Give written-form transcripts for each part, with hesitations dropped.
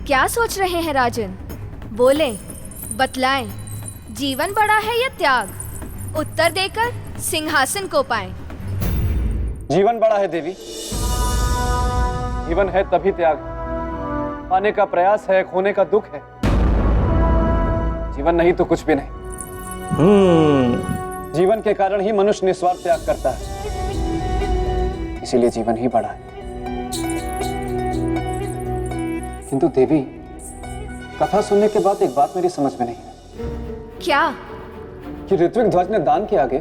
क्या सोच रहे हैं राजन? बोले, बतलाएं, जीवन बड़ा है या त्याग? उत्तर देकर सिंहासन को पाएं। जीवन बड़ा है देवी। जीवन है तभी त्याग, पाने का प्रयास है, खोने का दुख है। जीवन नहीं तो कुछ भी नहीं। जीवन के कारण ही मनुष्य निस्वार्थ त्याग करता है, इसीलिए जीवन ही बड़ा है। किंतु देवी, कथा सुनने के बाद एक बात मेरी समझ में नहीं है। क्या? कि ऋत्विक ध्वज ने दान के आगे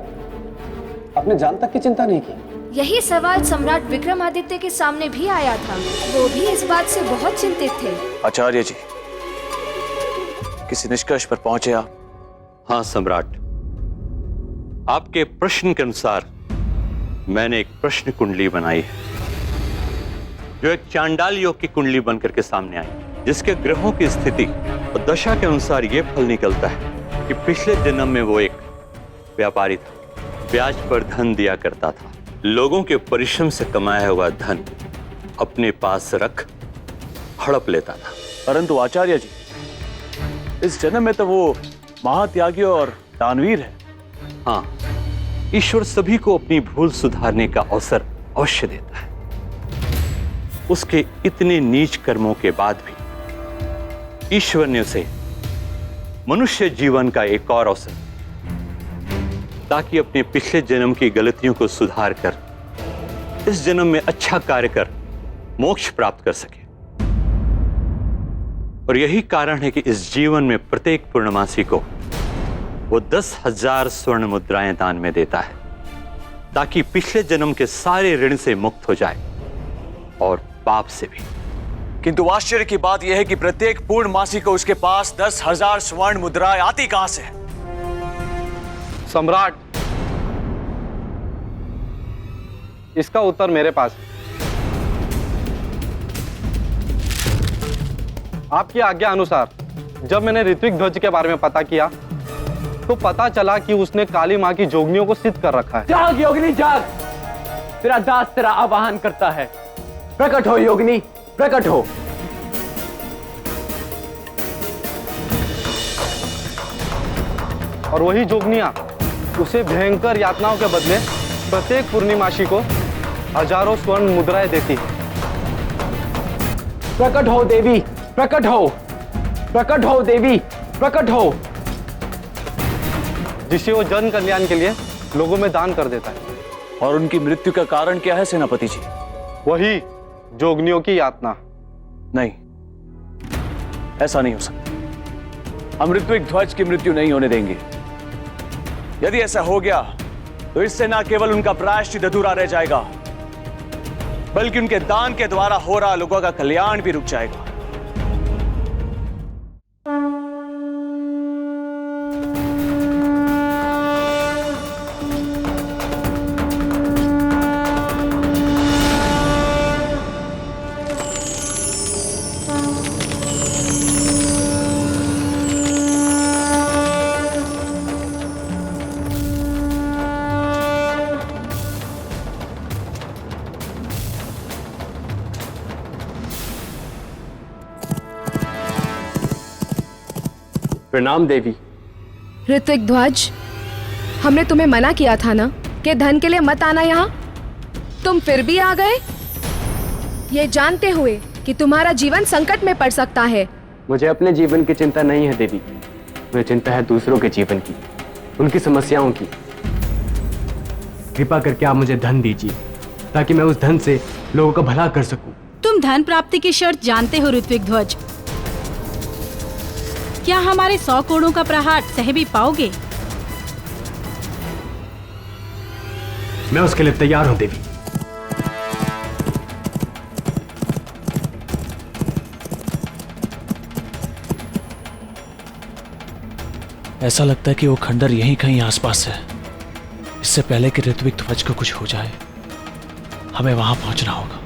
अपने जान तक की चिंता नहीं की। यही सवाल सम्राट विक्रमादित्य के सामने भी आया था। वो भी इस बात से बहुत चिंतित थे। आचार्य जी, किसी निष्कर्ष पर पहुंचे आप? हाँ सम्राट, आपके प्रश्न के अनुसार मैंने एक प्रश्न कुंडली बनाई है, जो एक चांडाल योग की कुंडली बनकर के सामने आई, जिसके ग्रहों की स्थिति और दशा के अनुसार यह फल निकलता है कि पिछले जन्म में वो एक व्यापारी था, ब्याज पर धन दिया करता था, लोगों के परिश्रम से कमाया हुआ धन अपने पास रख हड़प लेता था। परंतु आचार्य जी, इस जन्म में तो वो महात्यागी और दानवीर है। हाँ, ईश्वर सभी को अपनी भूल सुधारने का अवसर अवश्य देता है। उसके इतने नीच कर्मों के बाद भी ईश्वर ने उसे मनुष्य जीवन का एक और अवसर, ताकि अपने पिछले जन्म की गलतियों को सुधार कर इस जन्म में अच्छा कार्य कर मोक्ष प्राप्त कर सके। और यही कारण है कि इस जीवन में प्रत्येक पूर्णमासी को वो 10,000 स्वर्ण मुद्राएं दान में देता है, ताकि पिछले जन्म के सारे ऋण से मुक्त हो जाए और पाप से भी। किंतु आश्चर्य की बात यह है कि प्रत्येक पूर्णमासी को उसके पास 10,000 स्वर्ण मुद्राएं आती कहां से? सम्राट, इसका उत्तर मेरे पास है। आपकी आज्ञा अनुसार जब मैंने ऋत्विक ध्वज के बारे में पता किया तो पता चला कि उसने काली मां की जोगनियों को सिद्ध कर रखा है। जाग योगिनी जाग, तेरा दास तेरा आवाहन करता है। प्रकट हो योगिनी, प्रकट हो। और वही जोगनियां उसे भयंकर यातनाओं के बदले प्रत्येक पूर्णिमासी को हजारों स्वर्ण मुद्राएं देती है। प्रकट हो देवी, प्रकट हो, प्रकट हो देवी, प्रकट हो। जिसे वो जन कल्याण के लिए लोगों में दान कर देता है। और उनकी मृत्यु का कारण क्या है सेनापति जी? वही जोगनियों की यातना। नहीं, ऐसा नहीं हो सकता। हम ऋत्विक ध्वज की मृत्यु नहीं होने देंगे। यदि ऐसा हो गया तो इससे न केवल उनका प्रायश्चित अधूरा रह जाएगा, बल्कि उनके दान के द्वारा हो रहा लोगों का कल्याण भी रुक जाएगा। प्रणाम देवी। ऋत्विक ध्वज, हमने तुम्हें मना किया था ना कि धन के लिए मत आना यहाँ। तुम फिर भी आ गए, ये जानते हुए कि तुम्हारा जीवन संकट में पड़ सकता है। मुझे अपने जीवन की चिंता नहीं है देवी, मुझे चिंता है दूसरों के जीवन की, उनकी समस्याओं की। कृपा करके आप मुझे धन दीजिए ताकि मैं उस धन से लोगों का भला कर सकूं। तुम धन प्राप्ति की शर्त जानते हो ऋत्विक ध्वज। क्या हमारे 100 कोड़ों का प्रहार सह भी पाओगे? मैं उसके लिए तैयार हूं देवी। ऐसा लगता है कि वो खंडर यहीं कहीं आसपास है। इससे पहले कि ऋत्विक ध्वज को कुछ हो जाए, हमें वहां पहुंचना होगा।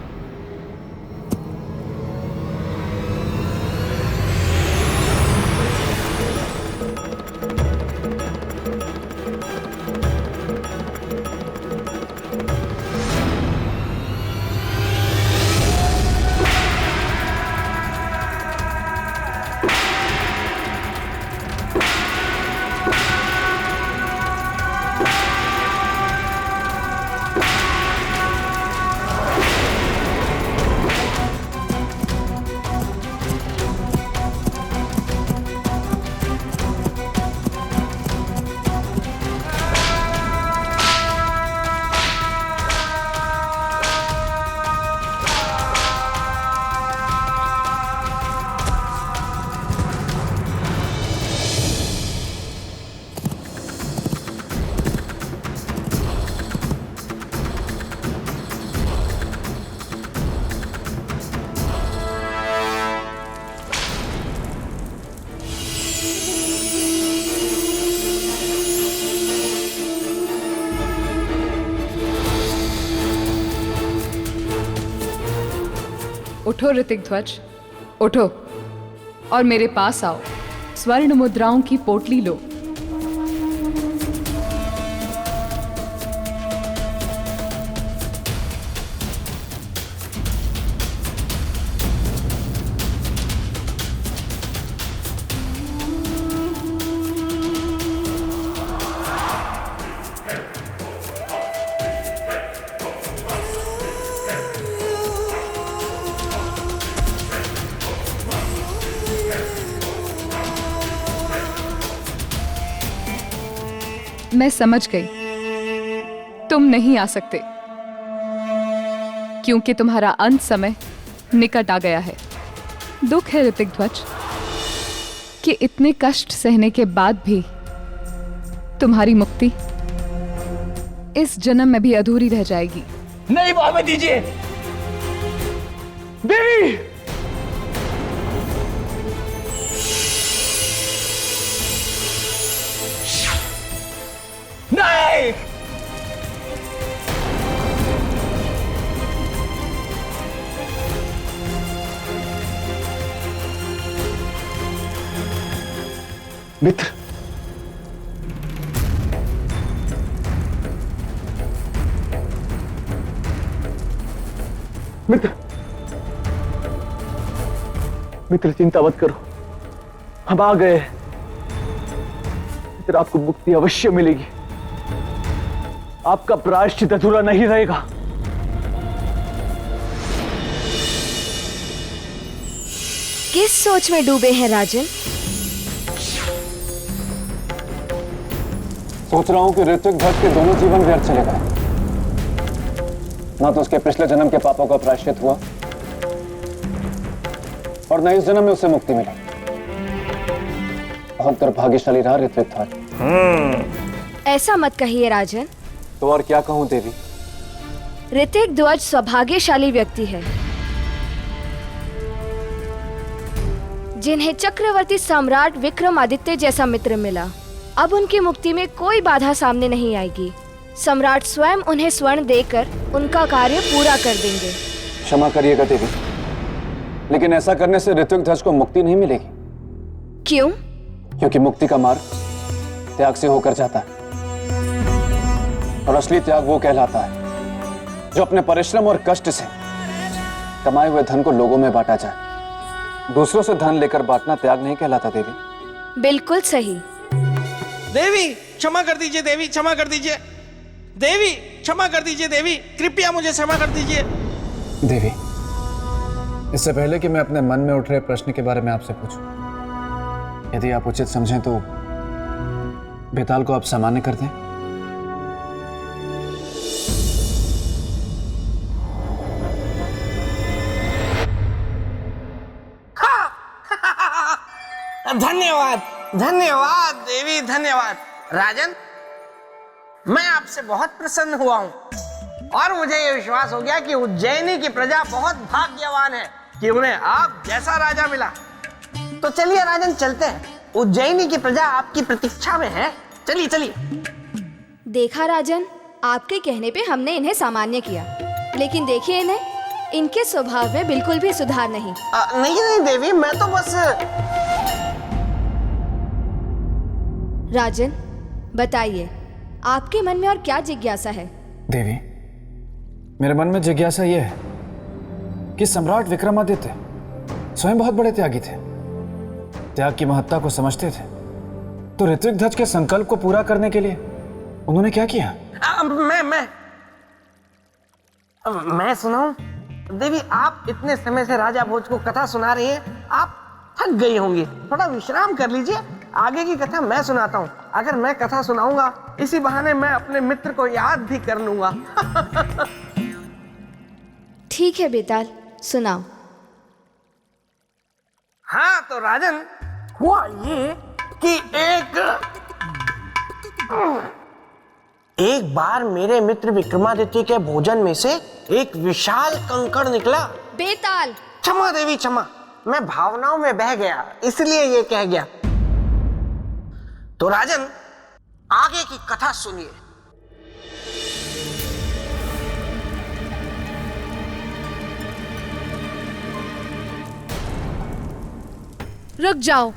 उठो ऋतिक ध्वज, उठो और मेरे पास आओ। स्वर्ण मुद्राओं की पोटली लो। मैं समझ गई, तुम नहीं आ सकते क्योंकि तुम्हारा अंत समय निकट आ गया है। दुख है ऋतिक ध्वज कि इतने कष्ट सहने के बाद भी तुम्हारी मुक्ति इस जन्म में भी अधूरी रह जाएगी। नहीं भावे दीजिए देवी। नहीं, मित्र, मित्र, मित्र चिंता मत करो, हम आ गए। मित्र आपको मुक्ति अवश्य मिलेगी, आपका प्रायश्चित अधूरा नहीं रहेगा। किस सोच में डूबे हैं राजन? सोच रहा हूं कि ऋत्विक ध्वज के दोनों जीवन व्यर्थ चले गए। ना तो उसके पिछले जन्म के पापों का प्रायश्चित हुआ और न इस जन्म में उसे मुक्ति मिली। बहुत दुर्भाग्यशाली रहा ऋत्विक ध्वज। ऐसा मत कहिए राजन। तो और क्या कहूं देवी? ऋतिक ध्वज सौभाग्यशाली व्यक्ति है जिन्हें चक्रवर्ती सम्राट विक्रमादित्य जैसा मित्र मिला। अब उनकी मुक्ति में कोई बाधा सामने नहीं आएगी। सम्राट स्वयं उन्हें स्वर्ण देकर उनका कार्य पूरा कर देंगे। क्षमा करिएगा देवी, लेकिन ऐसा करने से ऋत्विक ध्वज को मुक्ति नहीं मिलेगी। क्यों? क्योंकि मुक्ति का मार्ग त्याग से होकर जाता है और असली त्याग वो कहलाता है जो अपने परिश्रम और कष्ट से कमाए हुए धन को लोगों में बांटा जाए। दूसरों से धन लेकर बांटना त्याग नहीं कहलाता देवी। बिल्कुल सही। देवी क्षमा कर दीजिए, देवी क्षमा कर दीजिए, देवी क्षमा कर दीजिए, देवी कृपया मुझे क्षमा कर दीजिए। देवी, इससे पहले कि मैं अपने मन में उठ रहे प्रश्न के बारे में आपसे पूछूं, यदि आप उचित समझें तो बेताल को आप सामान्य कर दें। धन्यवाद धन्यवाद देवी, धन्यवाद। राजन, मैं आपसे बहुत प्रसन्न हुआ हूं और मुझे यह विश्वास हो गया कि उज्जैनी की प्रजा बहुत भाग्यवान है कि उन्हें आप जैसा राजा मिला। तो चलिए राजन, चलते हैं। उज्जैनी की प्रजा आपकी प्रतीक्षा में है। चलिए चलिए। देखा राजन, आपके कहने पे हमने इन्हें सामान्य किया, लेकिन देखिए इन्हें, इनके स्वभाव में बिल्कुल भी सुधार नहीं। नहीं देवी, मैं तो बस। राजन, बताइए आपके मन में और क्या जिज्ञासा है? देवी, मेरे मन में जिज्ञासा यह है कि सम्राट विक्रमादित्य स्वयं बहुत बड़े त्यागी थे, त्याग की महत्ता को समझते थे। तो ऋत्विक ध्वज के संकल्प को पूरा करने के लिए उन्होंने क्या किया? मैं सुनाऊं? देवी, आप इतने समय से राजा भोज को कथा सुना रही हैं, आप थक गई होंगी, थोड़ा विश्राम कर लीजिए। आगे की कथा मैं सुनाता हूँ। अगर मैं कथा सुनाऊंगा, इसी बहाने मैं अपने मित्र को याद भी कर लूंगा। ठीक है बेताल, सुनाओ। हाँ तो राजन, हुआ ये कि एक बार मेरे मित्र विक्रमादित्य के भोजन में से एक विशाल कंकड़ निकला। बेताल! क्षमा देवी क्षमा, मैं भावनाओं में बह गया, इसलिए ये कह गया। तो राजन, आगे की कथा सुनिए। रुक जाओ।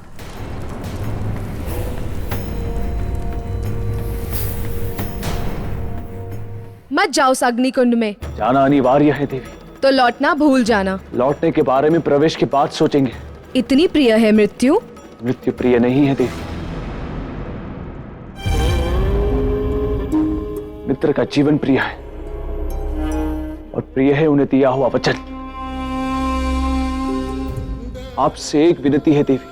मत जाओ उस अग्निकुंड में। जाना अनिवार्य है देवी। तो लौटना भूल जाना। लौटने के बारे में प्रवेश के बाद सोचेंगे। इतनी प्रिय है मृत्यु? मृत्यु प्रिय नहीं है देवी। मित्र का जीवन प्रिय है और प्रिय है उन्हें दिया हुआ वचन। आपसे एक विनती है देवी,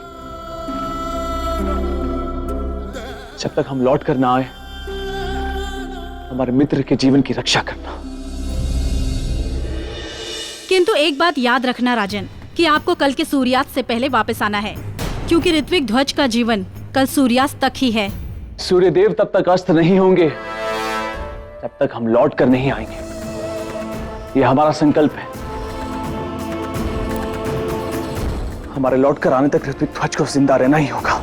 जब तक हम लौट कर ना आए हमारे मित्र के जीवन की रक्षा करना। किंतु एक बात याद रखना राजन, कि आपको कल के सूर्यास्त से पहले वापस आना है, क्योंकि ऋत्विक ध्वज का जीवन कल सूर्यास्त तक ही है। सूर्यदेव तब तक अस्त नहीं होंगे जब तक हम लौट कर नहीं आएंगे। यह हमारा संकल्प है। हमारे लौट कर आने तक ऋत्विक ध्वज को जिंदा रहना ही होगा।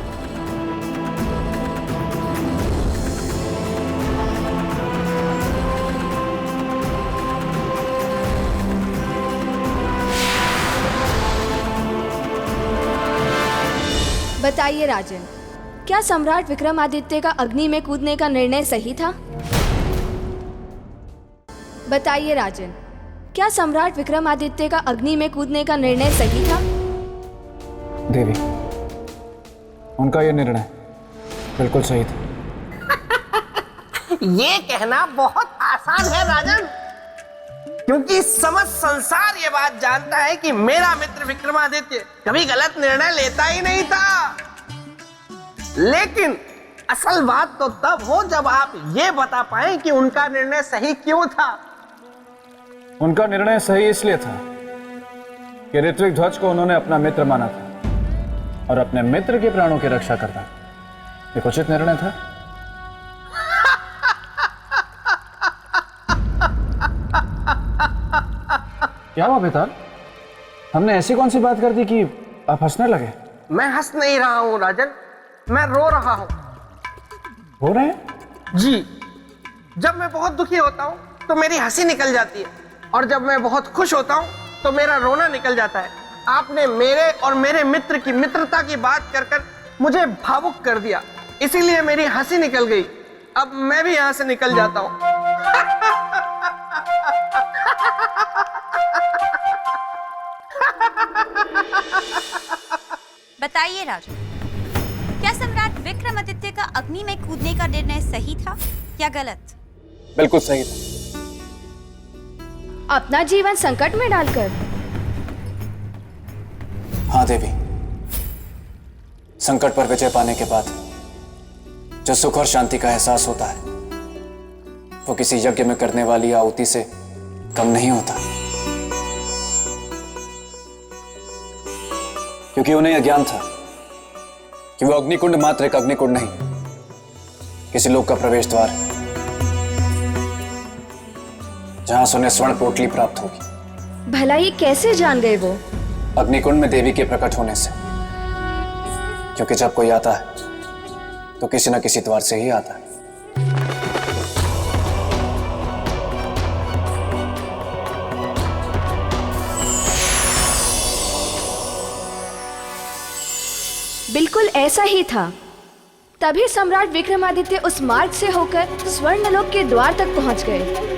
बताइए राजन, क्या सम्राट विक्रमादित्य का अग्नि में कूदने का निर्णय सही था? बताइए राजन, क्या सम्राट विक्रमादित्य का अग्नि में कूदने का निर्णय सही था? देवी, उनका यह निर्णय बिल्कुल सही था। ये कहना बहुत आसान है राजन, क्योंकि समस्त संसार ये बात जानता है कि मेरा मित्र विक्रमादित्य कभी गलत निर्णय लेता ही नहीं था। लेकिन असल बात तो तब हो जब आप ये बता पाएं कि उनका निर्णय सही क्यों था। उनका निर्णय सही इसलिए था कि ऋत्विक ध्वज को उन्होंने अपना मित्र माना था और अपने मित्र के प्राणों की रक्षा करना एक उचित निर्णय था। क्या हुआ बेताल? हमने ऐसी कौन सी बात कर दी कि आप हंसने लगे? मैं हंस नहीं रहा हूं राजन, मैं रो रहा हूं। रो रहे हैं? जी, जब मैं बहुत दुखी होता हूं तो मेरी हंसी निकल जाती है, और जब मैं बहुत खुश होता हूं तो मेरा रोना निकल जाता है। आपने मेरे और मेरे मित्र की मित्रता की बात कर कर मुझे भावुक कर दिया, इसीलिए मेरी हंसी निकल गई। अब मैं भी यहां से निकल जाता हूं। बताइए राजन, क्या सम्राट विक्रमादित्य का अग्नि में कूदने का निर्णय सही था या गलत? बिल्कुल सही था। अपना जीवन संकट में डालकर? हाँ देवी, संकट पर विजय पाने के बाद जो सुख और शांति का एहसास होता है वो किसी यज्ञ में करने वाली आहुति से कम नहीं होता, क्योंकि उन्हें यह ज्ञान था कि वो अग्निकुंड मात्र एक अग्निकुंड नहीं, किसी लोक का प्रवेश द्वार है जहां से उन्हें स्वर्ण पोटली प्राप्त होगी। भला ही कैसे जान गए वो? अग्निकुंड में देवी के प्रकट होने से, क्योंकि जब कोई आता है तो किसी न किसी द्वार से ही आता है। बिल्कुल ऐसा ही था। तभी सम्राट विक्रमादित्य उस मार्ग से होकर स्वर्णलोक के द्वार तक पहुंच गए।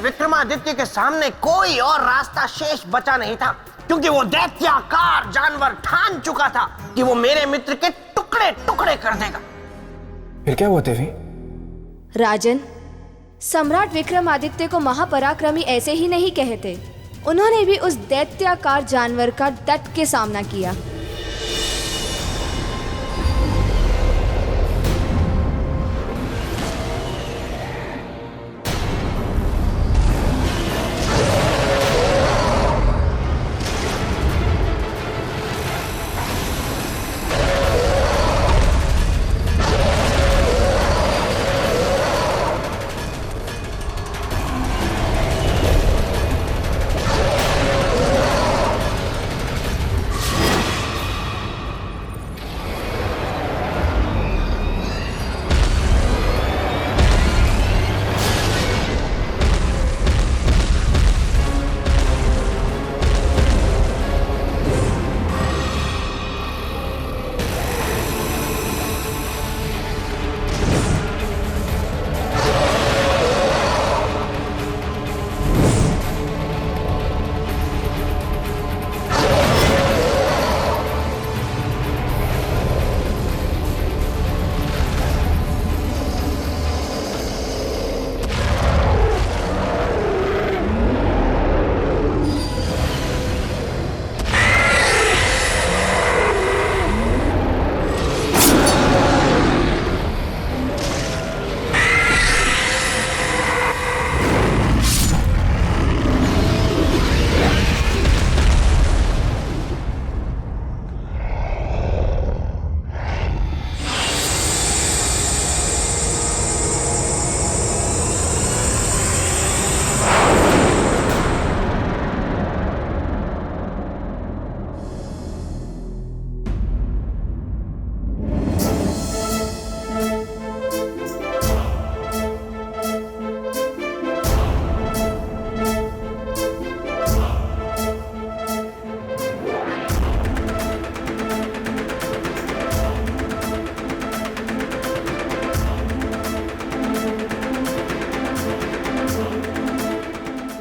विक्रमादित्य के सामने कोई और रास्ता शेष बचा नहीं था, क्योंकि वो दैत्याकार जानवर ठान चुका था कि वो मेरे मित्र के टुकड़े टुकड़े कर देगा। फिर क्या हुआ देवी? राजन, सम्राट विक्रमादित्य को महापराक्रमी ऐसे ही नहीं कहते। उन्होंने भी उस दैत्याकार जानवर का डट के सामना किया।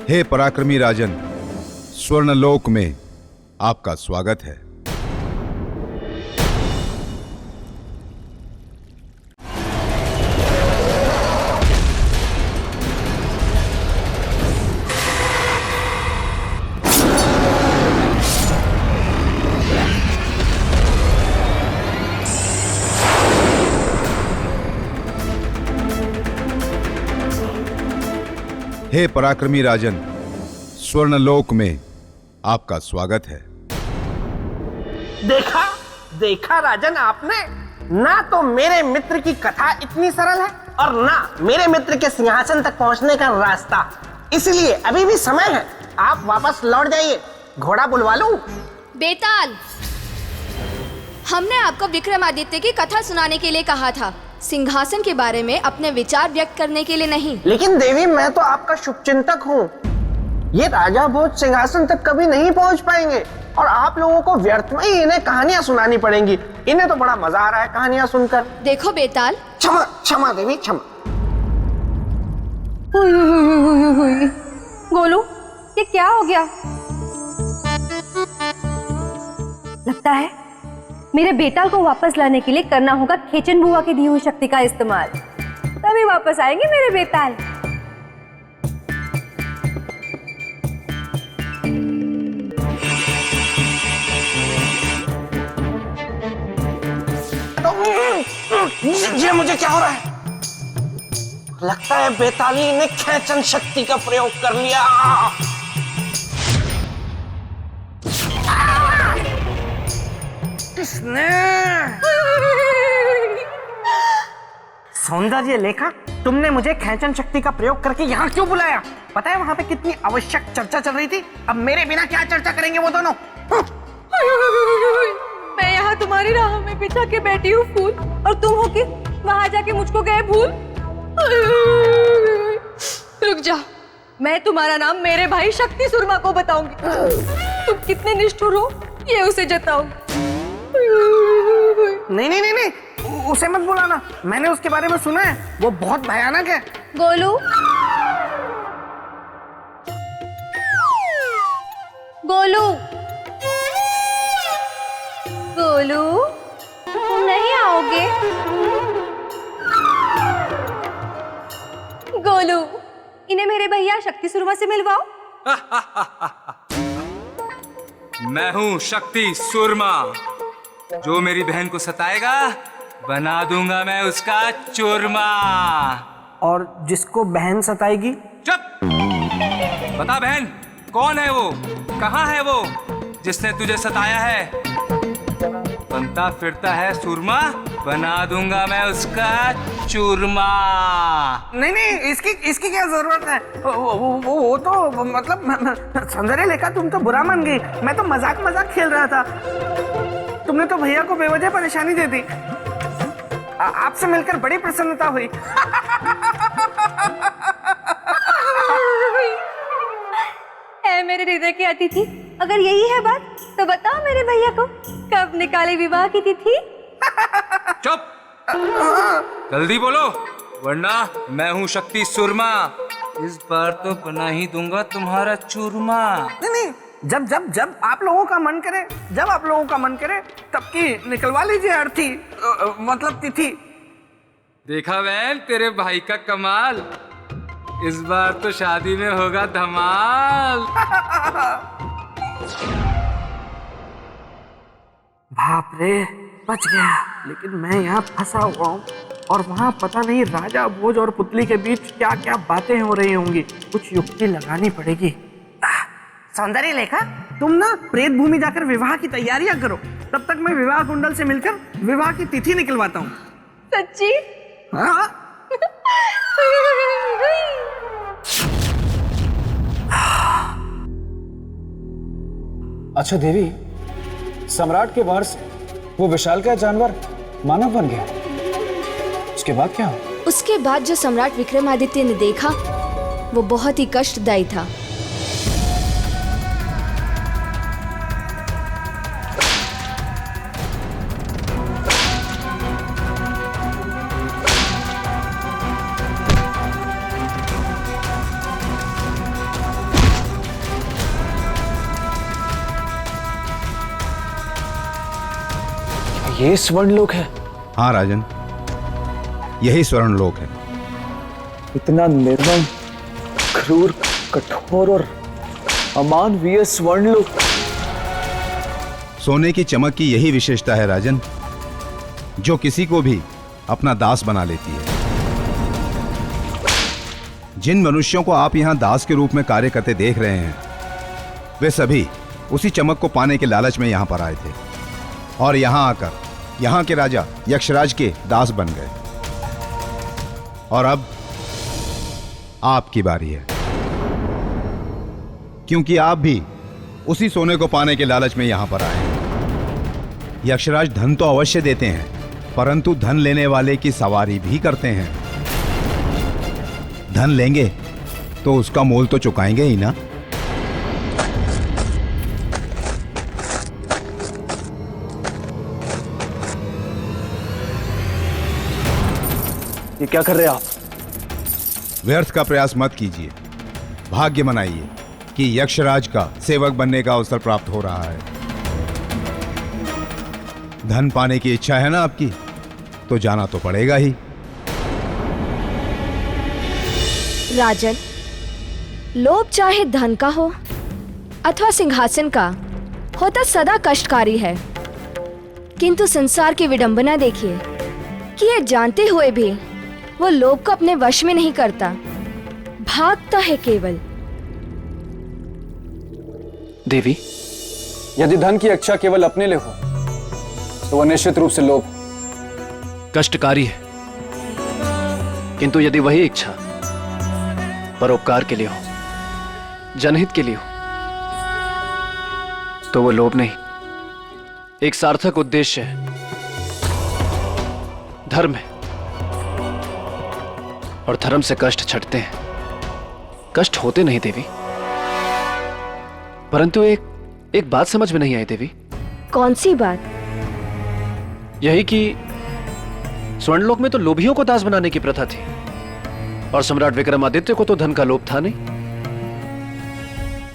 हे पराक्रमी राजन, स्वर्णलोक में आपका स्वागत है। हे पराक्रमी राजन, स्वर्णलोक में आपका स्वागत है। देखा देखा राजन आपने, ना तो मेरे मित्र की कथा इतनी सरल है और ना मेरे मित्र के सिंहासन तक पहुंचने का रास्ता। इसलिए अभी भी समय है, आप वापस लौट जाइए। घोड़ा बुलवा लूं? बेताल, हमने आपको विक्रमादित्य की कथा सुनाने के लिए कहा था, सिंहासन के बारे में अपने विचार व्यक्त करने के लिए नहीं। लेकिन देवी, मैं तो आपका शुभचिंतक हूँ। ये राजा भोज सिंहासन तक कभी नहीं पहुँच पाएंगे और आप लोगों को व्यर्थ में ही इन्हें कहानियां सुनानी पड़ेंगी। इन्हें तो बड़ा मजा आ रहा है कहानियां सुनकर। देखो बेताल, क्षमा क्षमा देवी, क्षमा। गोलू, ये क्या हो गया? लगता है मेरे बेताल को वापस लाने के लिए करना होगा खेचन बुआ की दी हुई शक्ति का इस्तेमाल, तभी वापस आएंगे मेरे बेताल। ये मुझे क्या हो रहा है? लगता है बेताली ने खेचन शक्ति का प्रयोग कर लिया। किसने? सौंदर्य लेखा, तुमने मुझे खेचन शक्ति का प्रयोग करके यहाँ क्यों बुलाया? पता है वहाँ पे कितनी आवश्यक चर्चा चल रही थी। अब मेरे बिना क्या चर्चा करेंगे वो दोनों? मैं यहाँ तुम्हारी राह में बिछा के बैठी हूँ फूल, और तुम हो कि वहाँ जाके मुझको गए भूल। रुक जा, मैं तुम्हारा नाम मेरे भाई शक्ति सुरमा को बताऊंगी। तुम कितने निष्ठुर हो ये उसे जताऊंगी। नहीं नहीं नहीं नहीं, उसे मत बुलाना, मैंने उसके बारे में सुना है, वो बहुत भयानक है। गोलू, गोलू, गोलू, तुम नहीं आओगे? गोलू, इन्हें मेरे भैया शक्ति सुरमा से मिलवाओ। मैं हूँ शक्ति सुरमा। जो मेरी बहन को सताएगा बना दूंगा मैं उसका चूरमा। और जिसको बहन सताएगी? चुप! बता बहन, कौन है वो, कहाँ है वो जिसने तुझे सताया है? बनता फिरता है सुरमा, बना दूंगा मैं उसका चूरमा। नहीं नहीं, इसकी क्या जरूरत है? वो तो मतलब सौंदर्य लेखा, तुम तो बुरा मान गई। मैं तो मजाक खेल रहा था। तुमने तो भैया को बेवजह परेशानी दे दी। आपसे मिलकर बड़ी प्रसन्नता हुई। है मेरे हृदय के अतिथि, अगर यही है बात तो बताओ मेरे भैया को कब निकाले विवाह की तिथि? चुप! जल्दी बोलो, वरना मैं हूँ शक्ति सुरमा। इस बार तो बना ही दूंगा तुम्हारा चूरमा। नहीं, जब आप लोगों का मन करे, जब आप लोगों का मन करे तब की निकलवा लीजिए अर्थी, मतलब तिथि। देखा बहन तेरे भाई का कमाल। इस बार तो शादी में होगा धमाल। बाप रे, बच गया। लेकिन मैं यहाँ फंसा हुआ हूँ और वहाँ पता नहीं राजा भोज और पुतली के बीच क्या क्या बातें हो रही होंगी। कुछ युक्ति लगानी पड़ेगी। सौंदर्य लेखा, तुम ना प्रेत भूमि जाकर विवाह की तैयारियां करो। तब तक मैं विवाह कुंडल से मिलकर विवाह की तिथि निकलवाता हूँ। सच्ची? हाँ। अच्छा देवी, सम्राट के वार से वो विशालकाय जानवर मानव बन गया, उसके बाद क्या हुआ? उसके बाद जो सम्राट विक्रमादित्य ने देखा वो बहुत ही कष्टदायी था। ये स्वर्णलोक है? हाँ राजन, यही स्वर्णलोक है। इतना निर्मम, क्रूर, कठोर और अमानवीय स्वर्णलोक। सोने की चमक की यही विशेषता है राजन, जो किसी को भी अपना दास बना लेती है। जिन मनुष्यों को आप यहां दास के रूप में कार्य करते देख रहे हैं, वे सभी उसी चमक को पाने के लालच में यहां पर आए थे और यहां आकर यहां के राजा यक्षराज के दास बन गए। और अब आपकी बारी है, क्योंकि आप भी उसी सोने को पाने के लालच में यहां पर आए हैं। यक्षराज धन तो अवश्य देते हैं, परंतु धन लेने वाले की सवारी भी करते हैं। धन लेंगे तो उसका मोल तो चुकाएंगे ही ना। ये क्या कर रहे हैं आप? व्यर्थ का प्रयास मत कीजिए, भाग्य मनाइए कि यक्षराज का सेवक बनने का अवसर प्राप्त हो रहा है। धन पाने की इच्छा है ना आपकी, तो जाना तो पड़ेगा ही। राजन, लोभ चाहे धन का हो अथवा सिंहासन का, होता सदा कष्टकारी है। किंतु संसार की विडंबना देखिए कि ये जानते हुए भी वो लोभ को अपने वश में नहीं करता, भागता है केवल। देवी, यदि धन की इच्छा केवल अपने लिए हो तो वह निश्चित रूप से लोभ कष्टकारी है, किंतु यदि वही इच्छा परोपकार के लिए हो, जनहित के लिए हो, तो वो लोभ नहीं, एक सार्थक उद्देश्य है, धर्म है। और धर्म से कष्ट छटते हैं, कष्ट होते नहीं देवी। परंतु एक बात समझ में नहीं आई देवी। कौन सी बात? यही कि स्वर्णलोक में तो लोभियों को दास बनाने की प्रथा थी और सम्राट विक्रमादित्य को तो धन का लोभ था नहीं,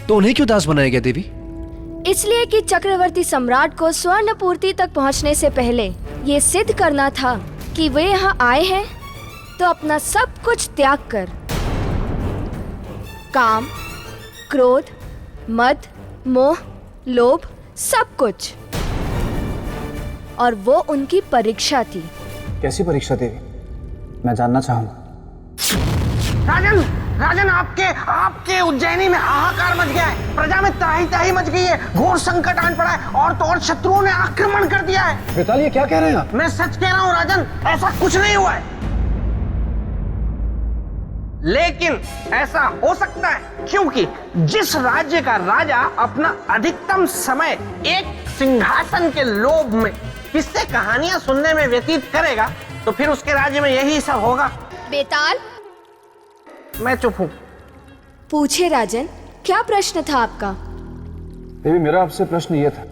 तो उन्हें क्यों दास बनाया गया देवी? इसलिए कि चक्रवर्ती सम्राट को स्वर्णपूर्ति तक पहुंचने से पहले ये सिद्ध करना था कि वे यहाँ आए हैं तो अपना सब कुछ त्याग कर काम, क्रोध, मद, मोह, लोभ, सब कुछ। और वो उनकी परीक्षा थी। कैसी परीक्षा देवी? मैं जानना चाहूंगा। राजन, राजन, आपके उज्जैनी में हाहाकार मच गया है। प्रजा में त्राही त्राही मच गई है। घोर संकट आन पड़ा है और तो और शत्रुओं ने आक्रमण कर दिया है। बेताल, ये क्या कह रहे हैं आप? मैं सच कह रहा हूँ राजन, ऐसा कुछ नहीं हुआ है। लेकिन ऐसा हो सकता है क्योंकि जिस राज्य का राजा अपना अधिकतम समय एक सिंहासन के लोभ में किससे कहानियां सुनने में व्यतीत करेगा, तो फिर उसके राज्य में यही सब होगा। बेताल, मैं चुप हूं। पूछे राजन, क्या प्रश्न था आपका? देवी, मेरा आपसे प्रश्न यह था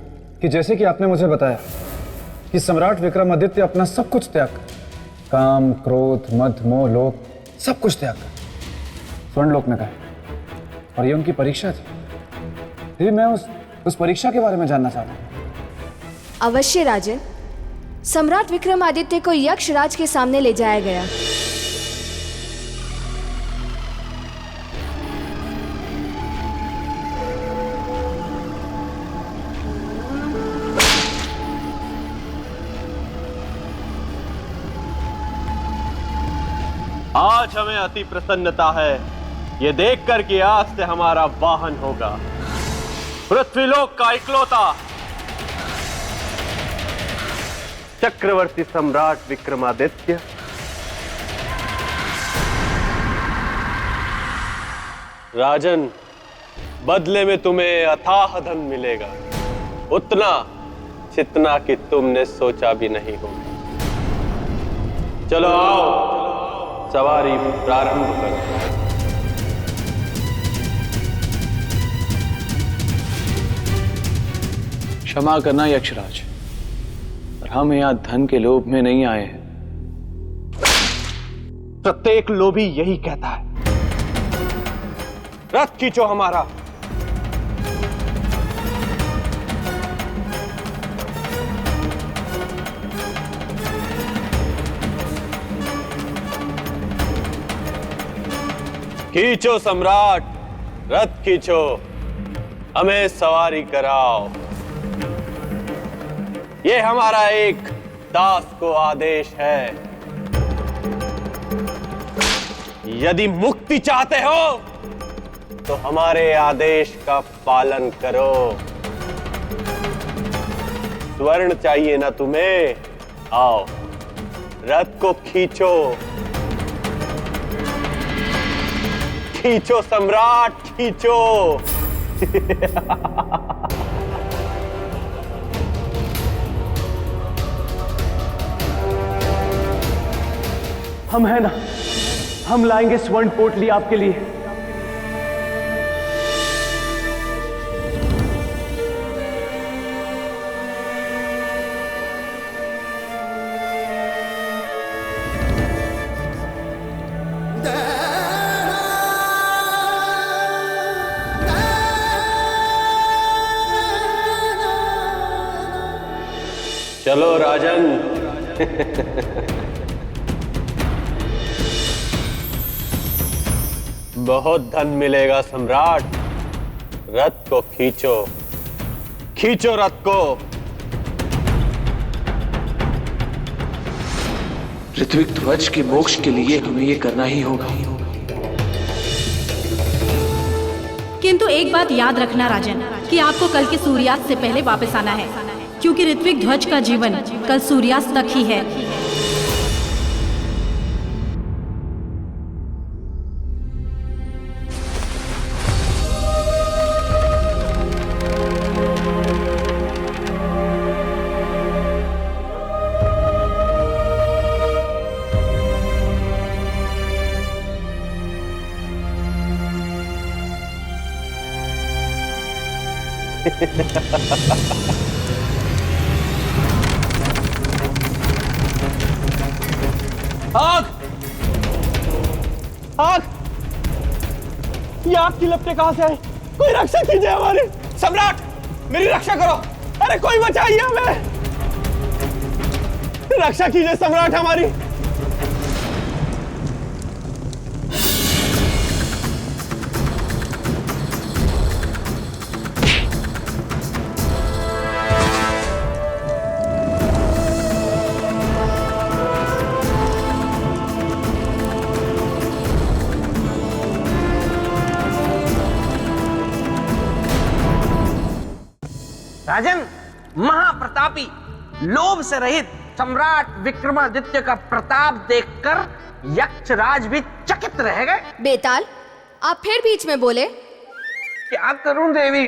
कि जैसे कि आपने मुझे बताया कि सम्राट विक्रमादित्य अपना सब कुछ त्याग कर, काम, क्रोध, मद, मोह, लोभ, सब कुछ त्याग कर स्वर्णलोक में गए और ये उनकी परीक्षा थी। देवी, मैं उस परीक्षा के बारे में जानना चाहता हूँ। अवश्य राजन। सम्राट विक्रमादित्य को यक्षराज के सामने ले जाया गया। आज हमें अति प्रसन्नता है ये देखकर कि आज से हमारा वाहन होगा पृथ्वीलोक का इकलौता चक्रवर्ती सम्राट विक्रमादित्य। राजन, बदले में तुम्हें अथाह धन मिलेगा, उतना जितना कि तुमने सोचा भी नहीं होगा। चलो आओ, सवारी प्रारंभ करो। क्षमा करना यक्षराज, पर हम यहाँ धन के लोभ में नहीं आए हैं। प्रत्येक लोभी यही कहता है। रथ खींचो हमारा। खींचो सम्राट, रथ खींचो, हमें सवारी कराओ। ये हमारा एक दास को आदेश है। यदि मुक्ति चाहते हो तो हमारे आदेश का पालन करो। स्वर्ण चाहिए ना तुम्हें? आओ, रथ को खींचो, खींचो सम्राट, खींचो। हम है ना, हम लाएंगे स्वर्ण पोटली आपके लिए। चलो राजन। बहुत धन मिलेगा सम्राट। रथ को खींचो, खींचो रथ को। ऋत्विक ध्वज के मोक्ष के लिए हमें ये करना ही होगा। किंतु एक बात याद रखना राजन, कि आपको कल के सूर्यास्त से पहले वापस आना है, क्योंकि ऋत्विक ध्वज का जीवन कल सूर्यास्त तक ही है। आग! आग! ये आग की लपटें कहां से आई? कोई रक्षा कीजिए हमारे। सम्राट, मेरी रक्षा करो। अरे कोई बचाइए हमें, रक्षा कीजिए सम्राट हमारी। राजन, महाप्रतापी लोभ से रहित सम्राट विक्रमादित्य का प्रताप देखकर यक्षराज भी चकित रह गए। बेताल, आप फिर बीच में बोले। क्या करूं देवी,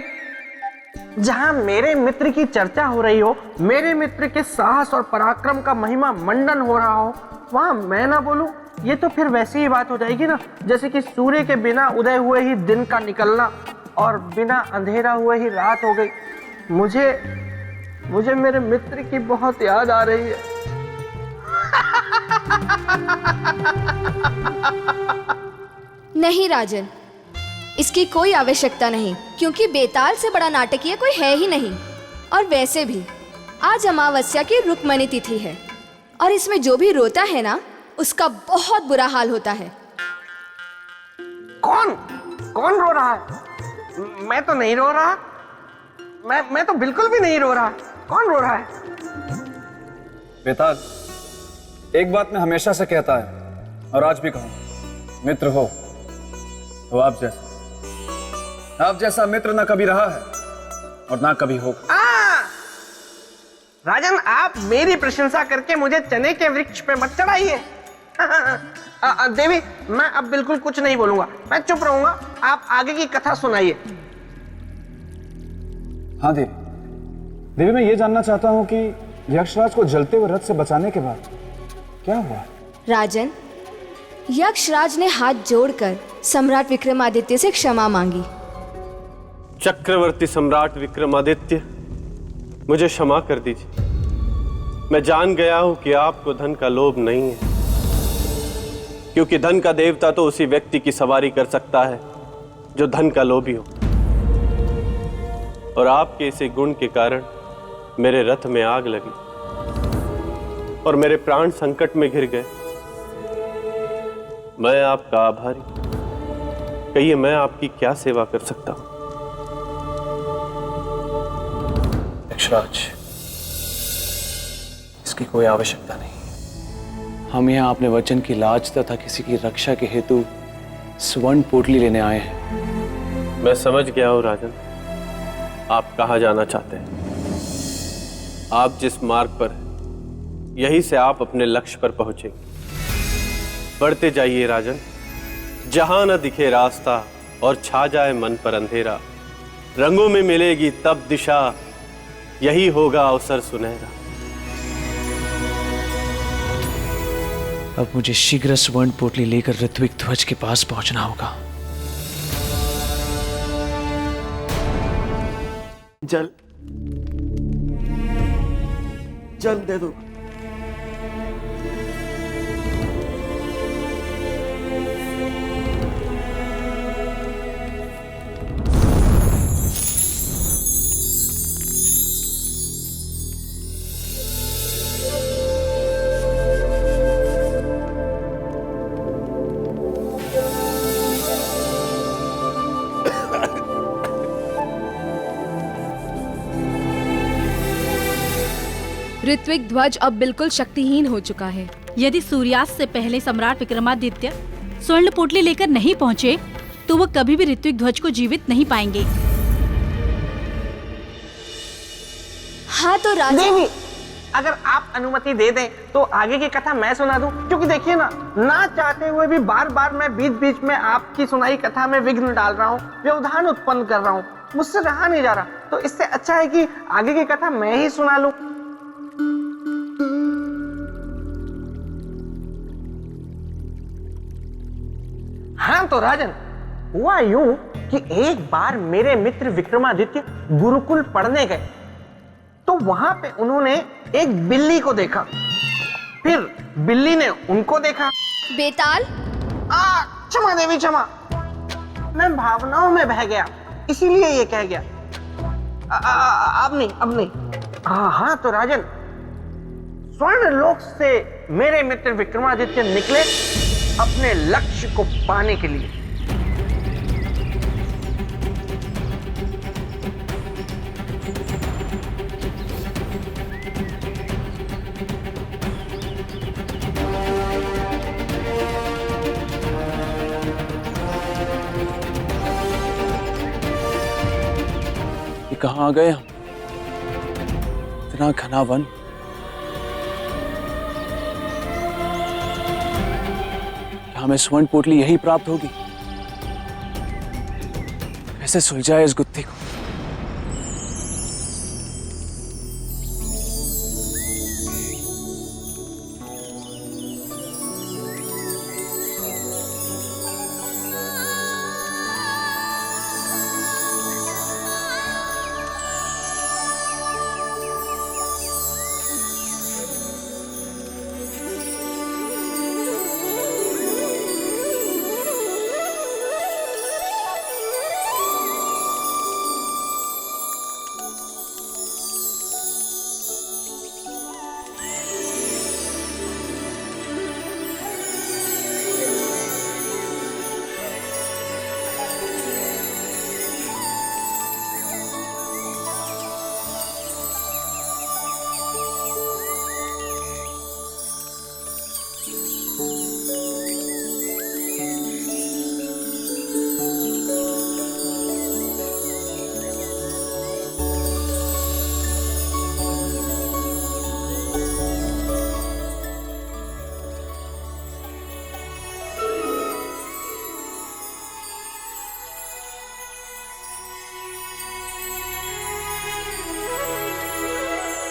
जहां मेरे मित्र की चर्चा हो रही हो, मेरे मित्र के साहस और पराक्रम का महिमा मंडन हो रहा हो, वहां मैं ना बोलूं, ये तो फिर वैसी ही बात हो जाएगी ना जैसे कि सूर्य के बिना उदय हुए ही दिन का निकलना और बिना अंधेरा हुए ही रात हो गई। मुझे मेरे मित्र की बहुत याद आ रही है। नहीं राजन, इसकी कोई आवश्यकता नहीं, क्योंकि बेताल से बड़ा नाटकीय कोई है ही नहीं। और वैसे भी आज अमावस्या की रुक्मणी तिथि है, और इसमें जो भी रोता है ना, उसका बहुत बुरा हाल होता है। कौन रो रहा है? मैं तो नहीं रो रहा। मैं तो बिल्कुल भी नहीं रो रहा। कौन रो रहा है? बेताल, एक बात मैं हमेशा से कहता है और आज भी कहूं, मित्र हो तो आप जैसा मित्र ना कभी रहा है और ना कभी होगा। राजन, आप मेरी प्रशंसा करके मुझे चने के वृक्ष पे मत चढ़ाइए। देवी, मैं अब बिल्कुल कुछ नहीं बोलूंगा, मैं चुप रहूंगा। आप आगे की कथा सुनाइए। हाँ देवी, मैं ये जानना चाहता हूं कि यक्षराज को जलते हुए रथ से बचाने के बाद क्या हुआ? राजन, यक्षराज ने हाथ जोड़कर सम्राट विक्रमादित्य से क्षमा मांगी। चक्रवर्ती सम्राट विक्रमादित्य, मुझे क्षमा कर दीजिए। मैं जान गया हूं कि आपको धन का लोभ नहीं है, क्योंकि धन का देवता तो उसी व्यक्ति की सवारी कर सकता है जो धन का लोभी हो। और आपके इसी गुण के कारण मेरे रथ में आग लगी और मेरे प्राण संकट में घिर गए। मैं आपका आभारी। कहिए, मैं आपकी क्या सेवा कर सकता हूं? यक्षराज, इसकी कोई आवश्यकता नहीं। हम यहाँ अपने वचन की लाज तथा किसी की रक्षा के हेतु स्वर्ण पोटली लेने आए हैं। मैं समझ गया हूं राजन, आप कहाँ जाना चाहते हैं। आप जिस मार्ग पर हैं, यहीं से आप अपने लक्ष्य पर पहुंचेंगे। बढ़ते जाइए राजन, जहां न दिखे रास्ता और छा जाए मन पर अंधेरा, रंगों में मिलेगी तब दिशा, यही होगा अवसर सुनहरा। अब मुझे शीघ्र स्वर्ण पोटली लेकर ऋत्विक ध्वज के पास पहुंचना होगा। जल दे दो। ऋत्विक ध्वज अब बिल्कुल शक्तिहीन हो चुका है। यदि सूर्यास्त से पहले सम्राट विक्रमादित्य स्वर्ण पोटली लेकर नहीं पहुंचे, तो वो कभी भी ऋत्विक ध्वज को जीवित नहीं पाएंगे। हाँ तो राजा देवी, अगर आप अनुमति दे दें तो आगे की कथा मैं सुना दूं, क्योंकि देखिए ना चाहते हुए भी बार बार मैं बीच बीच में आपकी सुनाई कथा में विघ्न डाल रहा हूँ, व्यवधान उत्पन्न कर रहा हूँ, मुझसे रहा नहीं जा रहा। तो इससे अच्छा है कि आगे की कथा मैं ही सुना लूं। हाँ तो राजन, हुआ यूं कि एक बार मेरे मित्र विक्रमादित्य गुरुकुल पढ़ने गए, तो वहां पे उन्होंने एक बिल्ली को देखा, फिर बिल्ली ने उनको देखा। बेताल, क्षमा देवी क्षमा, मैं भावनाओं में बह गया, इसीलिए ये कह गया। अब नहीं। हाँ तो राजन, स्वर्ण लोक से मेरे मित्र विक्रमादित्य निकले अपने लक्ष्य को पाने के लिए। कहाँ आ गए हम? इतना घना वन। क्या हमें स्वर्ण पोटली यही प्राप्त होगी? कैसे सुलझाए इस गुत्थी को?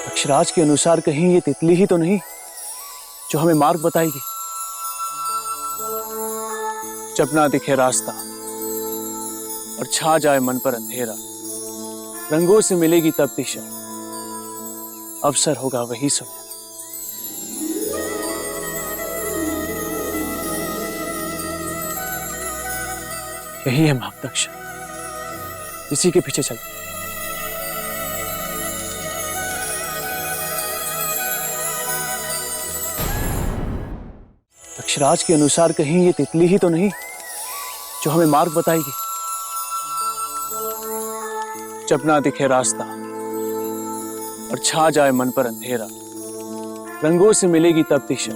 अक्षराज के अनुसार कहीं ये तितली ही तो नहीं जो हमें मार्ग बताएगी? जब ना दिखे रास्ता और छा जाए मन पर अंधेरा, रंगों से मिलेगी तब दिशा, अवसर होगा वही सुने। यही है मार्गदर्शन, इसी के पीछे चलते। अक्षराज के अनुसार कहीं ये तितली ही तो नहीं जो हमें मार्ग बताएगी? जब ना दिखे रास्ता और छा जाए मन पर अंधेरा, रंगों से मिलेगी तब दिशा,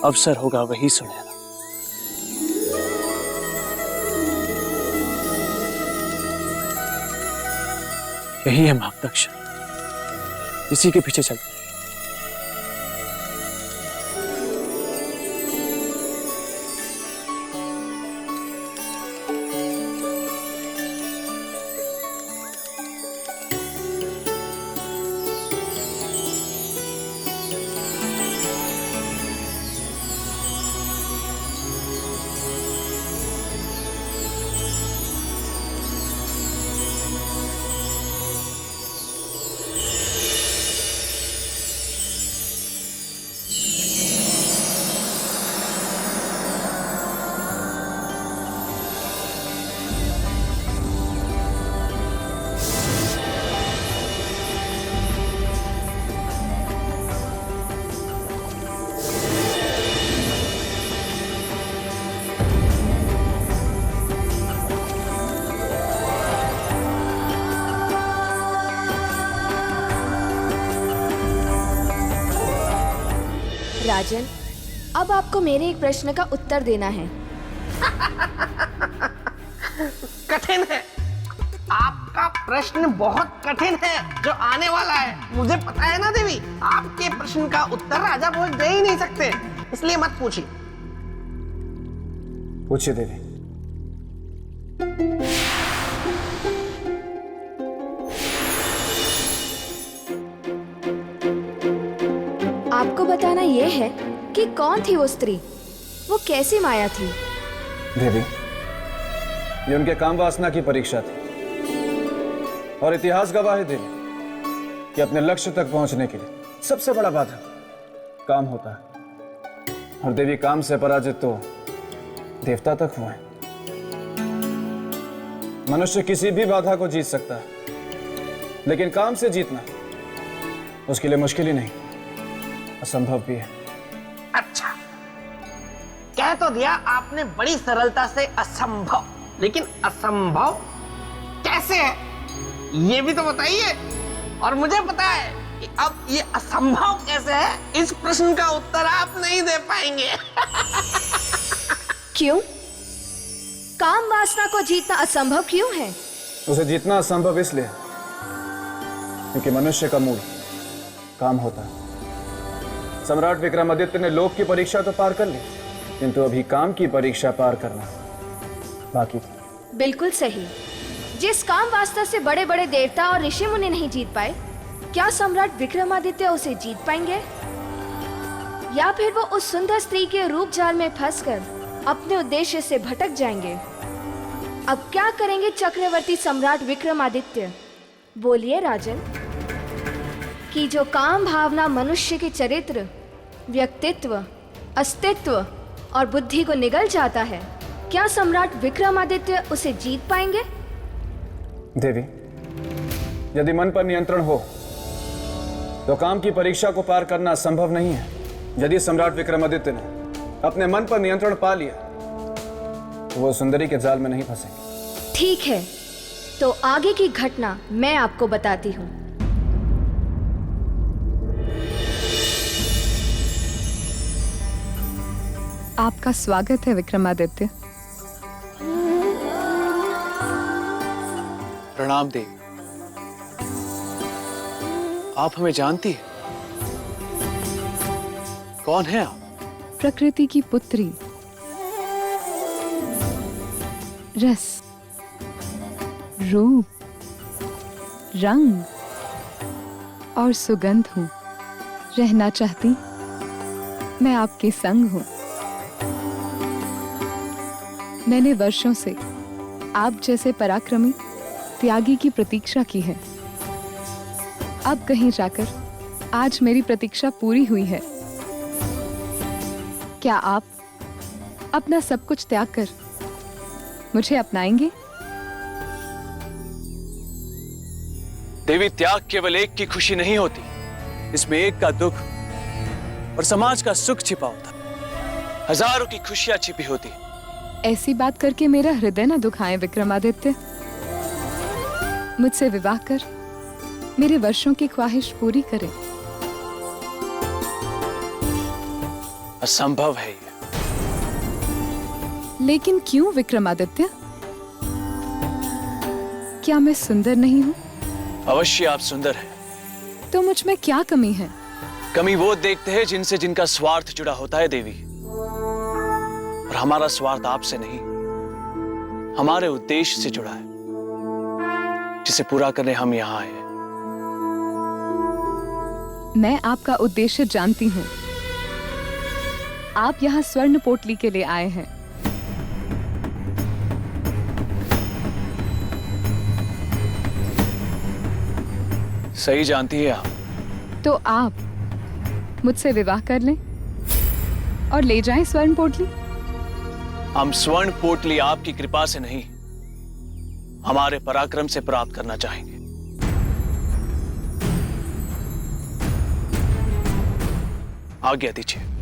अवसर होगा वही सुनहरा। यही है मार्गदर्शन, इसी के पीछे चलते। राजन, अब आपको मेरे एक प्रश्न का उत्तर देना है। कठिन है, आपका प्रश्न बहुत कठिन है जो आने वाला है। मुझे पता है ना देवी, आपके प्रश्न का उत्तर राजा भोज दे ही नहीं सकते, इसलिए मत पूछिए। पूछिए देवी। आपको बताना यह है कि कौन थी वो स्त्री, वो कैसी माया थी? देवी, ये उनके काम वासना की परीक्षा थी और इतिहास गवाह है देवी कि अपने लक्ष्य तक पहुंचने के लिए सबसे बड़ा बाधा काम होता है। और देवी, काम से पराजित तो देवता तक हुए। मनुष्य किसी भी बाधा को जीत सकता है, लेकिन काम से जीतना उसके लिए मुश्किल ही नहीं, असंभव भी है। अच्छा, कह तो दिया आपने बड़ी सरलता से असंभव, लेकिन असंभव कैसे है ये भी तो बताइए। और मुझे पता है कि अब ये असंभव कैसे है, इस प्रश्न का उत्तर आप नहीं दे पाएंगे। क्यों? काम वासना को जीतना असंभव क्यों है? उसे जीतना असंभव इसलिए क्योंकि मनुष्य का मूल काम होता है। सम्राट विक्रमादित्य ने लोक की परीक्षा तो पार कर ली, किंतु अभी काम की परीक्षा पार करना बाकी था। बिल्कुल सही। जिस काम वासना से बड़े बड़े देवता और ऋषि मुनि नहीं जीत पाए, क्या सम्राट विक्रमादित्य उसे जीत पाएंगे? या फिर वो उस सुंदर स्त्री के रूप जाल में फंसकर अपने उद्देश्य से भटक जाएंगे? अब क्या करेंगे चक्रवर्ती सम्राट विक्रमादित्य? बोलिए राजन। कि जो काम भावना मनुष्य के चरित्र, व्यक्तित्व, अस्तित्व और बुद्धि को निगल जाता है, क्या सम्राट विक्रमादित्य उसे जीत पाएंगे? देवी, यदि मन पर नियंत्रण हो तो काम की परीक्षा को पार करना संभव नहीं है। यदि सम्राट विक्रमादित्य ने अपने मन पर नियंत्रण पा लिया तो वो सुंदरी के जाल में नहीं फंसेंगे। ठीक है, तो आगे की घटना मैं आपको बताती हूँ। आपका स्वागत है विक्रमादित्य। प्रणाम देवी। आप हमें जानती हैं? कौन है आप? प्रकृति की पुत्री, रस, रूप, रंग और सुगंध हूं। रहना चाहती मैं आपके संग हूं। मैंने वर्षों से आप जैसे पराक्रमी त्यागी की प्रतीक्षा की है। अब कहीं जाकर आज मेरी प्रतीक्षा पूरी हुई है। क्या आप अपना सब कुछ त्याग कर मुझे अपनाएंगे? देवी, त्याग केवल एक की खुशी नहीं होती, इसमें एक का दुख और समाज का सुख छिपा होता है। हजारों की खुशियां छिपी होती। ऐसी बात करके मेरा हृदय न दुखाएं विक्रमादित्य। मुझसे विवाह कर मेरे वर्षों की ख्वाहिश पूरी करें। असंभव है ये। लेकिन क्यों विक्रमादित्य? क्या मैं सुंदर नहीं हूं? अवश्य आप सुंदर हैं। तो मुझ में क्या कमी है? कमी वो देखते हैं जिनसे जिनका स्वार्थ जुड़ा होता है देवी। और हमारा स्वार्थ आपसे नहीं, हमारे उद्देश्य से जुड़ा है, जिसे पूरा करने हम यहां आए हैं। मैं आपका उद्देश्य जानती हूं। आप यहाँ स्वर्ण पोटली के लिए आए हैं। सही जानती है आप। तो आप मुझसे विवाह कर लें और ले जाएं स्वर्ण पोटली। हम स्वर्ण पोटली आपकी कृपा से नहीं, हमारे पराक्रम से प्राप्त करना चाहेंगे। आज्ञा दीजिए।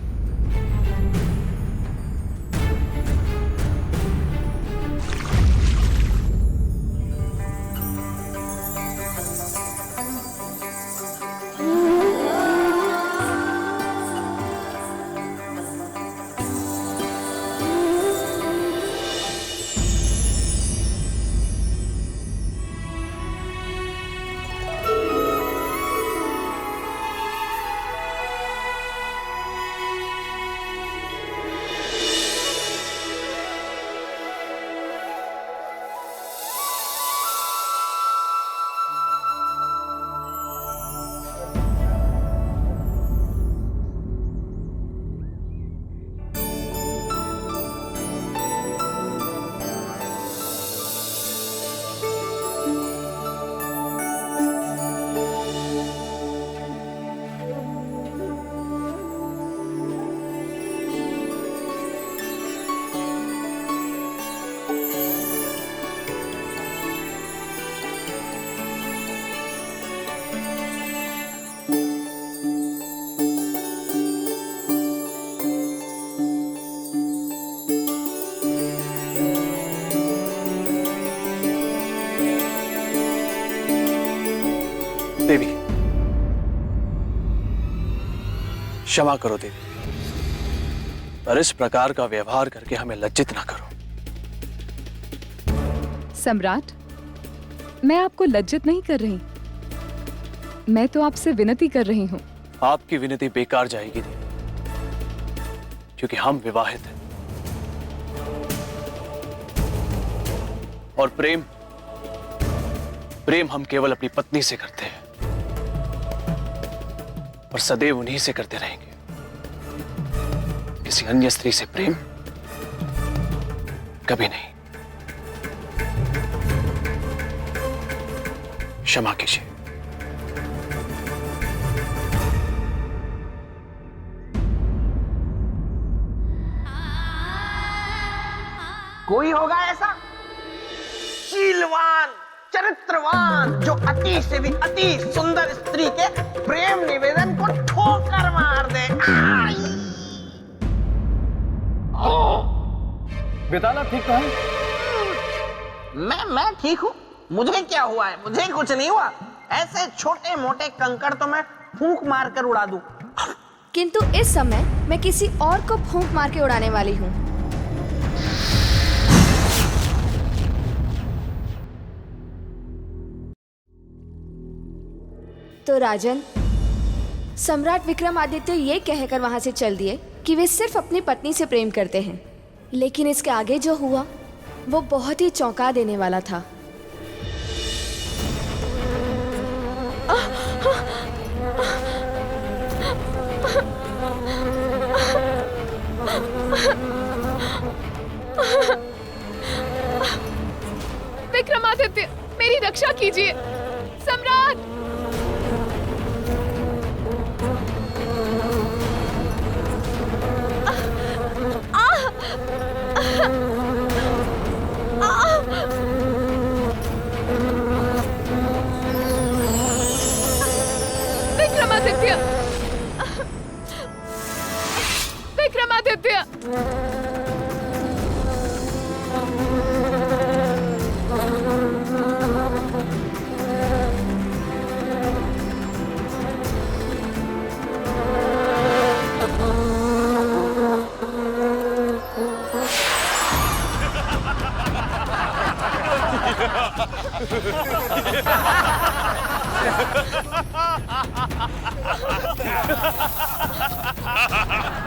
देवी, क्षमा करो देवी, पर इस प्रकार का व्यवहार करके हमें लज्जित ना करो। सम्राट, मैं आपको लज्जित नहीं कर रही, मैं तो आपसे विनती कर रही हूँ। आपकी विनती बेकार जाएगी देवी, क्योंकि हम विवाहित हैं और प्रेम हम केवल अपनी पत्नी से करते हैं और सदैव उन्हीं से करते रहेंगे। किसी अन्य स्त्री से प्रेम कभी नहीं। क्षमा कीजिए। कोई होगा ऐसा शीलवान, चरित्रवान, जो अति से भी अति सुंदर स्त्री के प्रेम निवेदन को ठोकर मार दे। बेताला ठीक तो है? मैं ठीक हूँ। मुझे क्या हुआ है? मुझे कुछ नहीं हुआ। ऐसे छोटे मोटे कंकड़ तो मैं फूंक मार कर उड़ा दूं। किंतु इस समय मैं किसी और को फूंक मार के उड़ाने वाली हूँ। तो राजन, सम्राट विक्रमादित्य ये कहकर वहां से चल दिए कि वे सिर्फ अपनी पत्नी से प्रेम करते हैं, लेकिन इसके आगे जो हुआ वो बहुत ही चौंका देने वाला था। विक्रमादित्य, मेरी रक्षा कीजिए। सम्राट, विक्रमादित्य, विक्रमादित्य,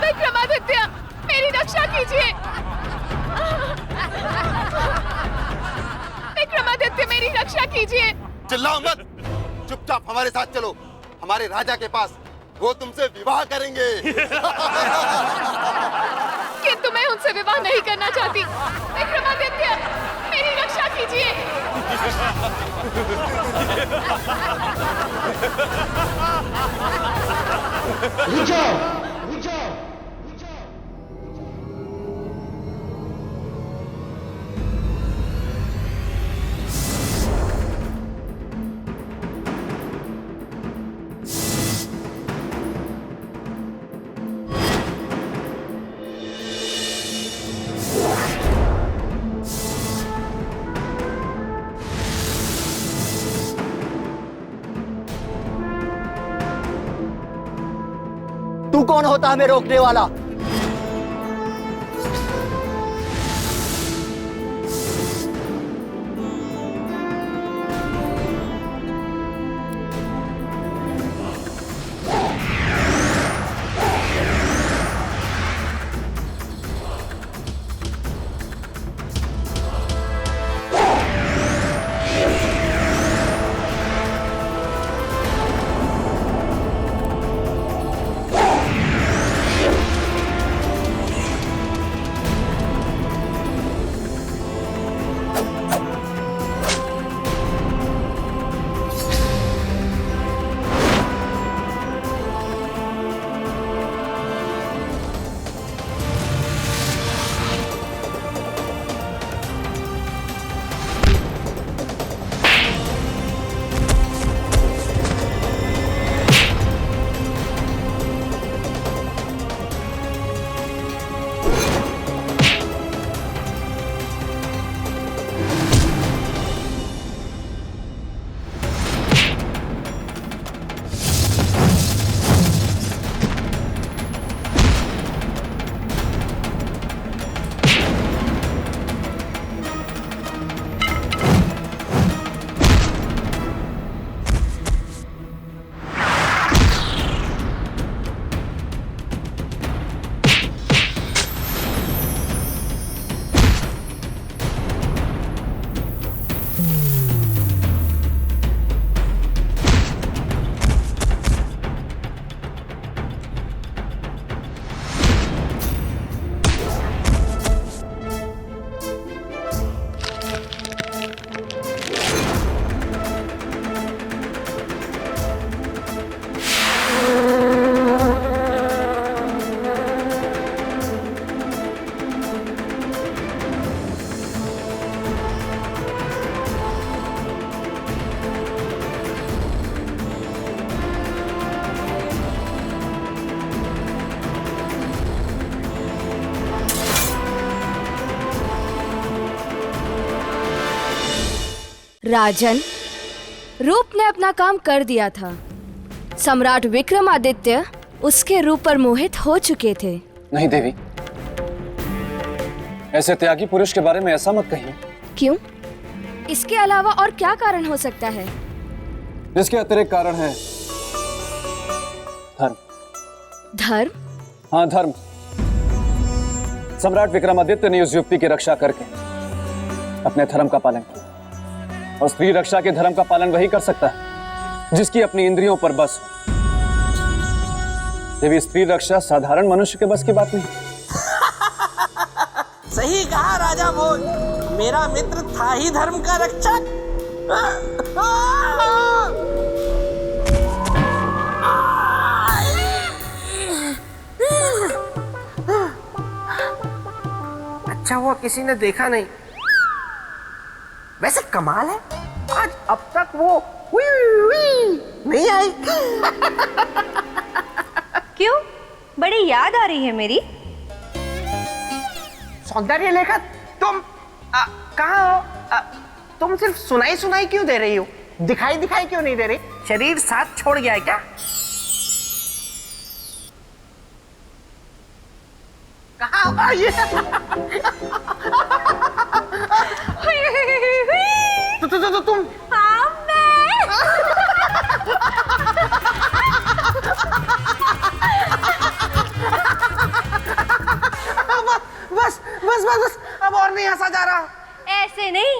विक्रमादित्य, मेरी रक्षा कीजिए। विक्रमादित्य, मेरी रक्षा कीजिए। चिल्लाओ मत, चुपचाप हमारे साथ चलो हमारे राजा के पास, वो तुमसे विवाह करेंगे। किंतु मैं उनसे विवाह नहीं करना चाहती। विक्रमादित्य, मेरी रक्षा कीजिए। तू कौन होता है हमें रोकने वाला? राजन, रूप ने अपना काम कर दिया था। सम्राट विक्रमादित्य उसके रूप पर मोहित हो चुके थे। नहीं देवी, ऐसे त्यागी पुरुष के बारे में ऐसा मत कहिए। क्यों? इसके अलावा और क्या कारण हो सकता है? इसके अतिरिक्त कारण है धर्म। धर्म? हाँ, धर्म। सम्राट विक्रमादित्य ने उस युवती की रक्षा करके अपने धर्म का पालन किया, और स्त्री रक्षा के धर्म का पालन वही कर सकता है जिसकी अपनी इंद्रियों पर बस हो। देवी, स्त्री रक्षा साधारण मनुष्य के बस की बात नहीं। सही कहा राजा भोज, मेरा मित्र था ही धर्म का रक्षक। अच्छा हुआ किसी ने देखा नहीं। वैसे कमाल है, आज अब तक वो नहीं आई। क्यों? बड़ी याद आ रही है मेरी। सौंदर्य लेखा, तुम कहाँ हो? तुम सिर्फ सुनाई सुनाई क्यों दे रही हो? दिखाई दिखाई क्यों नहीं दे रही? शरीर साथ छोड़ गया है क्या? कहाँ हो ये? तुम बस बस बस बस, अब और नहीं हंसा जा रहा। ऐसे नहीं,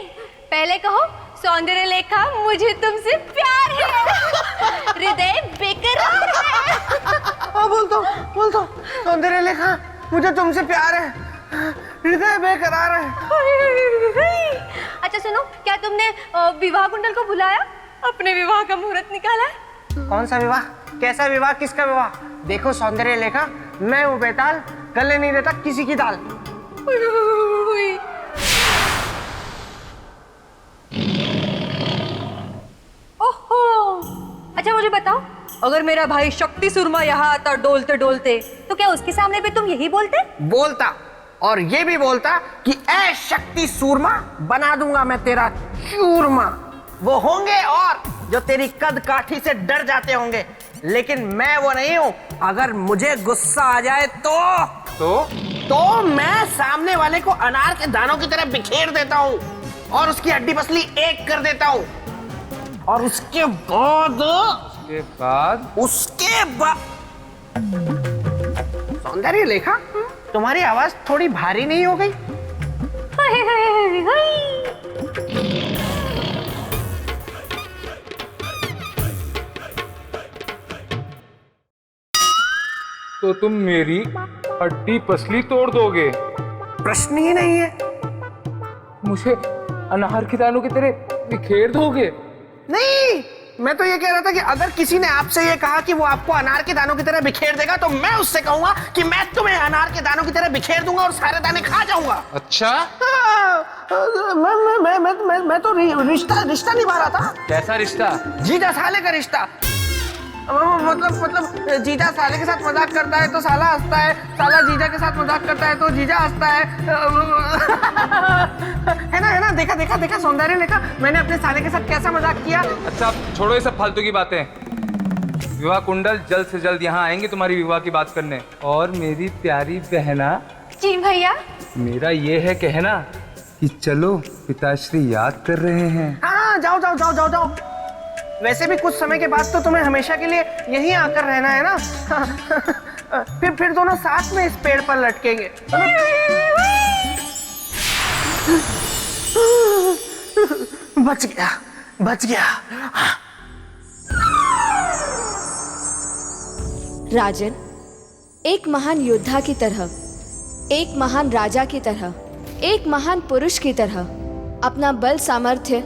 पहले कहो सौंदर्य लेखा मुझे तुमसे प्यार है, हृदय बेकरार है। बोल दो सौंदर्य लेखा मुझे तुमसे प्यार है, हृदय बेकरार है। अच्छा सुनो, क्या तुमने विवाह कुंडल को बुलाया? अपने विवाह का मुहूर्त निकाला है? कौन सा विवाह? कैसा विवाह? किसका विवाह? देखो सौंदर्य लेखा, मैं वो बेताल गले नहीं देता किसी की दाल। ओहो, अच्छा मुझे बताओ, अगर मेरा भाई शक्ति सुरमा यहाँ आता डोलते डोलते, तो क्या उसके सामने भी तुम यही बोलते? बोलता, और ये भी बोलता कि ऐ शक्ति सूरमा, बना दूंगा मैं तेरा चूरमा। वो होंगे और जो तेरी कद काठी से डर जाते होंगे, लेकिन मैं वो नहीं हूं। अगर मुझे गुस्सा आ जाए तो मैं सामने वाले को अनार के दानों की तरह बिखेर देता हूं और उसकी हड्डी पसली एक कर देता हूं, और उसके बाद सौंदर्य लेखा, तुम्हारी आवाज थोड़ी भारी नहीं हो गई? तो तुम मेरी हड्डी पसली तोड़ दोगे? प्रश्न ही नहीं है। मुझे अनार के दानों की तरह बिखेर दोगे? नहीं, मैं तो ये कह रहा था कि अगर किसी ने आपसे ये कहा कि वो आपको अनार के दानों की तरह बिखेर देगा, तो मैं उससे कहूंगा कि मैं तुम्हें अनार के दानों की तरह बिखेर दूंगा और सारे दाने खा जाऊंगा। अच्छा? मैं तो रिश्ता निभा रहा था। कैसा रिश्ता? जीजा साले का रिश्ता। मतलब जीजा साले के साथ मजाक करता है तो साला हंसता है, साला जीजा के साथ मजाक करता है तो जीजा हंसता है। है ना? देखा सौंदर्य लेखा, मैंने अपने साले के साथ कैसा मजाक किया। अच्छा छोड़ो ये सब फालतू की बातें। विवाह कुंडल जल्द से जल्द यहाँ आएंगे तुम्हारी विवाह की बात करने। और मेरी प्यारी बहना। जी भैया। मेरा ये है कहना कि चलो पिताश्री याद कर रहे हैं। हाँ, जाओ। वैसे भी कुछ समय के बाद तो तुम्हें हमेशा के लिए यहीं आकर रहना है ना। फिर दोनों साथ में इस पेड़ पर लटकेंगे। बच गया। राजन, एक महान योद्धा की तरह, एक महान राजा की तरह, एक महान पुरुष की तरह अपना बल, सामर्थ्य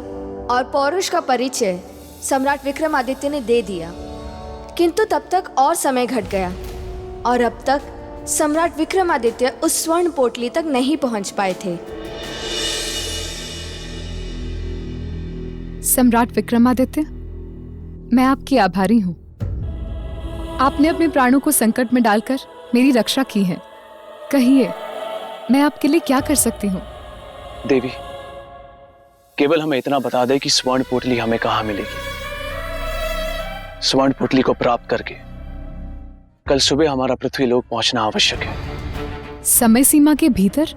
और पौरुष का परिचय सम्राट विक्रमादित्य ने दे दिया। किंतु तब तक और समय घट गया और अब तक सम्राट विक्रमादित्य उस स्वर्ण पोटली तक नहीं पहुंच पाए थे। सम्राट विक्रमादित्य, मैं आपकी आभारी हूं। आपने अपने प्राणों को संकट में डालकर मेरी रक्षा की है। कहिए, मैं आपके लिए क्या कर सकती हूँ? देवी, केवल हमें इतना बता दे कि स्वर्ण पोटली हमें कहां मिलेगी। स्वर्ण पोटली को प्राप्त करके कल सुबह हमारा पृथ्वीलोक पहुंचना आवश्यक है। समय सीमा के भीतर?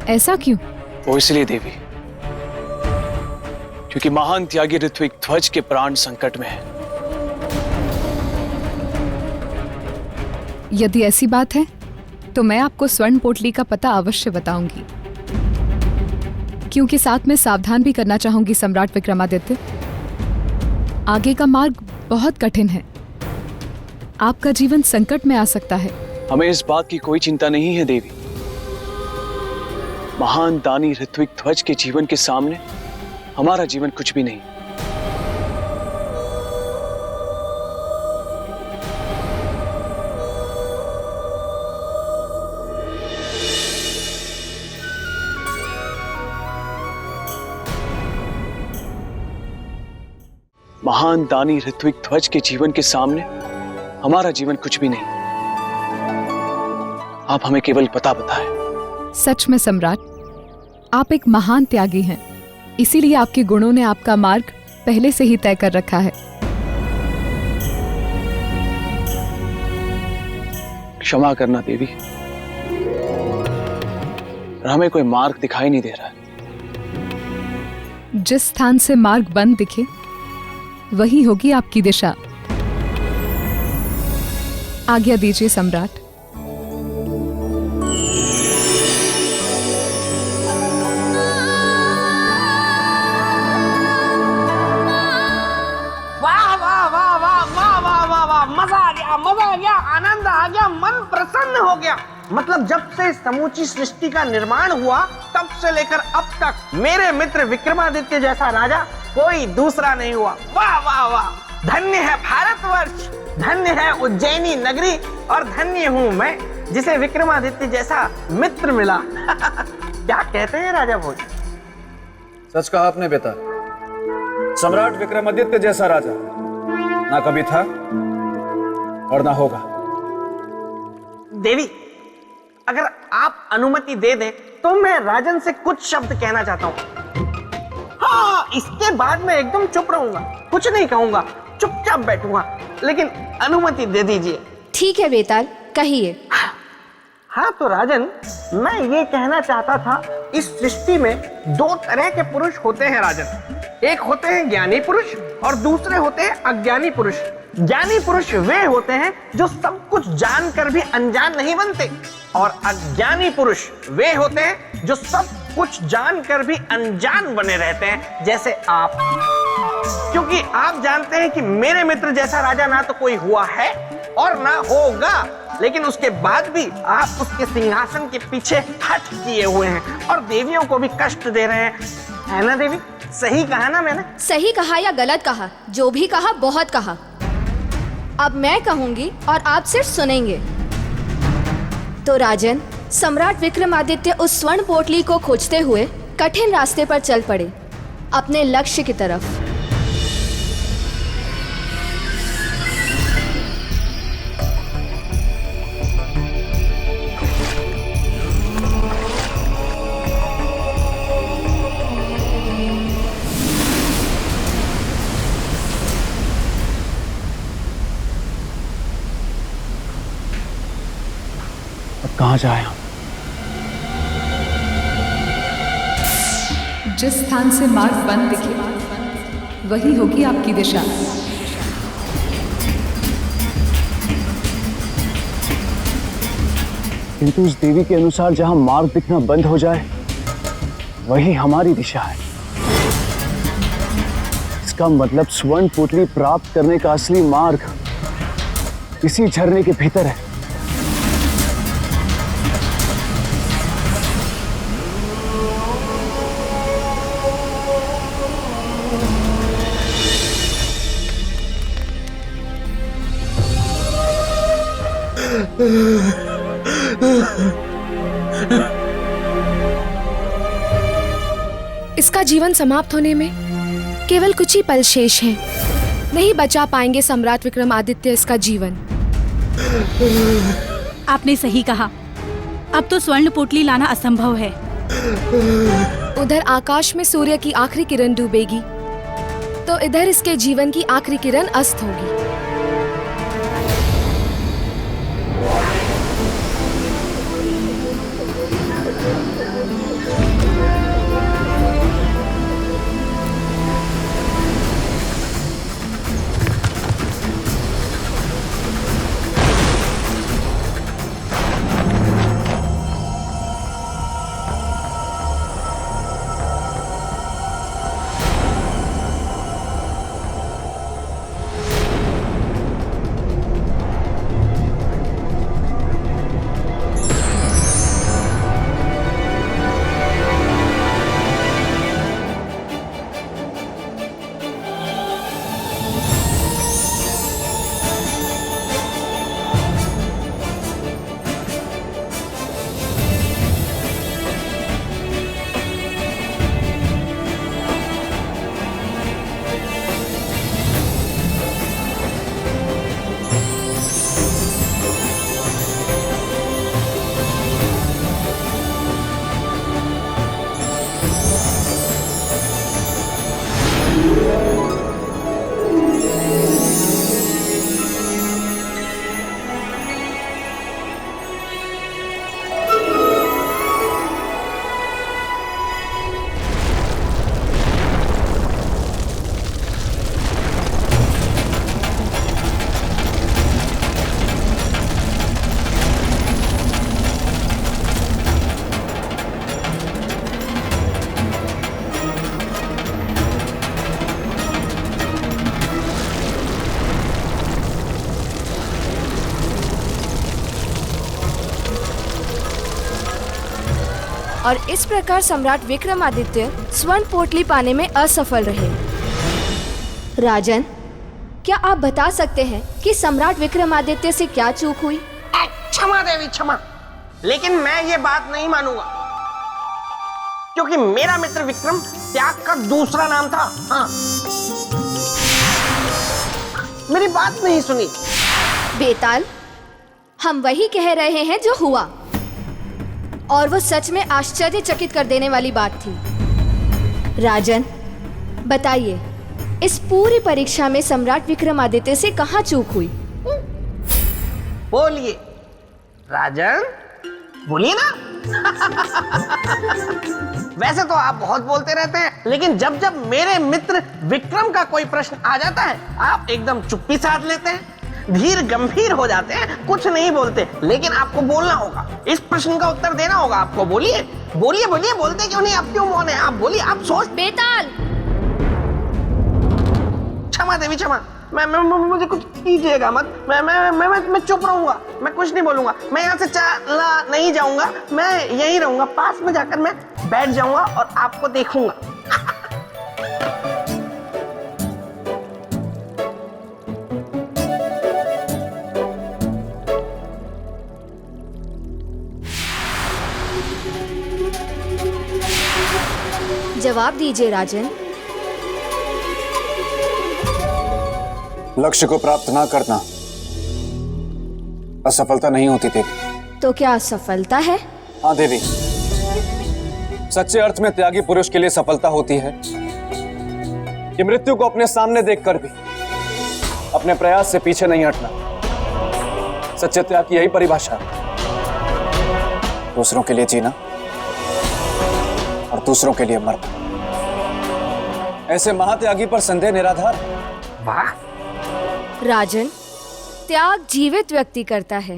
ऐसा क्यों? वो इसलिए देवी, क्योंकि महान त्यागी ऋत्विक ध्वज के प्राण संकट में है। यदि ऐसी बात है तो मैं आपको स्वर्ण पोटली का पता अवश्य बताऊंगी, क्योंकि साथ में सावधान भी करना चाहूंगी सम्राट विक्रमादित्य। आगे का मार्ग बहुत कठिन है, आपका जीवन संकट में आ सकता है। हमें इस बात की कोई चिंता नहीं है देवी। महान दानी ऋत्विक ध्वज के जीवन के सामने हमारा जीवन कुछ भी नहीं। महान दानी ऋत्विक ध्वज के जीवन के सामने हमारा जीवन कुछ भी नहीं। आप हमें केवल पता बताएं। सच में सम्राट, आप एक महान त्यागी हैं, इसीलिए आपके गुणों ने आपका मार्ग पहले से ही तय कर रखा है। क्षमा करना देवी, पर हमें कोई मार्ग दिखाई नहीं दे रहा है। जिस स्थान से मार्ग बंद दिखे वही होगी आपकी दिशा। आज्ञा दीजिए सम्राट। वाह वाह वाह वाह वाह वाह वाह वाह, मजा आ गया, मजा आ गया, आनंद आ गया, मन प्रसन्न हो गया। मतलब जब से समूची सृष्टि का निर्माण हुआ तब से लेकर अब तक मेरे मित्र विक्रमादित्य जैसा राजा कोई दूसरा नहीं हुआ। वाह वाह वाह, धन्य है भारतवर्ष, धन्य है उज्जैनी नगरी, और धन्य हूँ मैं जिसे विक्रमादित्य जैसा मित्र मिला। क्या कहते हैं राजा भोज? सच कहा आपने बेटा। सम्राट विक्रमादित्य जैसा राजा ना कभी था और ना होगा। देवी, अगर आप अनुमति दे दें तो मैं राजन से कुछ शब्द कहना चाहता हूँ। हाँ, इसके बाद मैं एकदम चुप रहूंगा, कुछ नहीं कहूंगा, चुपचाप बैठूंगा, लेकिन अनुमति दे दीजिए। ठीक है बेताल, कहिए। हाँ तो राजन, मैं ये कहना चाहता था, इस सृष्टि में दो तरह के पुरुष होते हैं राजन। एक होते हैं ज्ञानी पुरुष और दूसरे होते हैं अज्ञानी पुरुष। ज्ञानी पुरुष वे होते हैं जो सब कुछ जानकर भी अनजान नहीं बनते, और अज्ञानी पुरुष वे होते हैं जो सब कुछ जानकर भी अनजान बने रहते हैं, जैसे आप। क्योंकि आप जानते हैं कि मेरे मित्र जैसा राजा ना तो कोई हुआ है और ना होगा, लेकिन उसके बाद भी आप उसके सिंहासन के पीछे हट किए हुए हैं और देवियों को भी कष्ट दे रहे हैं, है ना देवी? सही कहा ना मैंने? सही कहा या गलत कहा, जो भी कहा बहुत कहा। अब मैं कहूंगी और आप सिर्फ सुनेंगे। तो राजन, सम्राट विक्रमादित्य उस स्वर्ण पोटली को खोजते हुए कठिन रास्ते पर चल पड़े, अपने लक्ष्य की तरफ। कहां जाए हम? जिस स्थान से मार्ग बंद दिखे वही होगी आपकी दिशा। किंतु उस देवी के अनुसार जहां मार्ग दिखना बंद हो जाए वही हमारी दिशा है। इसका मतलब स्वर्ण पोटली प्राप्त करने का असली मार्ग इसी झरने के भीतर है। इसका जीवन समाप्त होने में केवल कुछ ही पल शेष हैं। नहीं बचा पाएंगे सम्राट विक्रमादित्य इसका जीवन। आपने सही कहा, अब तो स्वर्ण पोटली लाना असंभव है। उधर आकाश में सूर्य की आखिरी किरण डूबेगी तो इधर इसके जीवन की आखिरी किरण अस्त होगी। और इस प्रकार सम्राट विक्रमादित्य स्वर्ण पोटली पाने में असफल रहे। राजन, क्या आप बता सकते हैं कि सम्राट विक्रमादित्य से क्या चूक हुई? क्षमा देवी क्षमा, लेकिन मैं ये बात नहीं मानूंगा, क्योंकि मेरा मित्र विक्रम त्याग का दूसरा नाम था। हाँ, मेरी बात नहीं सुनी। बेताल, हम वही कह रहे हैं जो हुआ, और वो सच में आश्चर्यचकित कर देने वाली बात थी। राजन, बताइए, इस पूरी परीक्षा में सम्राट विक्रमादित्य से कहाँ चूक हुई? बोलिए राजन, बोलिए ना। वैसे तो आप बहुत बोलते रहते हैं, लेकिन जब जब मेरे मित्र विक्रम का कोई प्रश्न आ जाता है, आप एकदम चुप्पी साध लेते हैं, धीर गंभीर हो जाते हैं, कुछ नहीं बोलते। लेकिन आपको बोलना होगा, इस प्रश्न का उत्तर देना होगा आपको। बोलिए बोलिए बोलिए, बोलते क्यों नहीं? आप क्यों मौन है? आप बोलिए, आप सोच। बेताल, क्षमा देवी क्षमा, मुझे कुछ कीजिएगा मत। मैं चुप रहूंगा, मैं कुछ नहीं बोलूंगा। मैं यहाँ से चला नहीं जाऊंगा, मैं यहीं रहूंगा, पास में जाकर मैं बैठ जाऊंगा और आपको देखूंगा। जवाब दीजिए राजन। लक्ष्य को प्राप्त ना करना असफलता नहीं होती देवी। तो क्या असफलता है? हाँ देवी, सच्चे अर्थ में त्यागी पुरुष के लिए सफलता होती है कि मृत्यु को अपने सामने देखकर भी अपने प्रयास से पीछे नहीं हटना। सच्चे त्याग की यही परिभाषा है, दूसरों के लिए जीना और दूसरों के लिए मरना। ऐसे महात्यागी पर संदेह निराधार। वाह राजन, त्याग जीवित व्यक्ति करता है,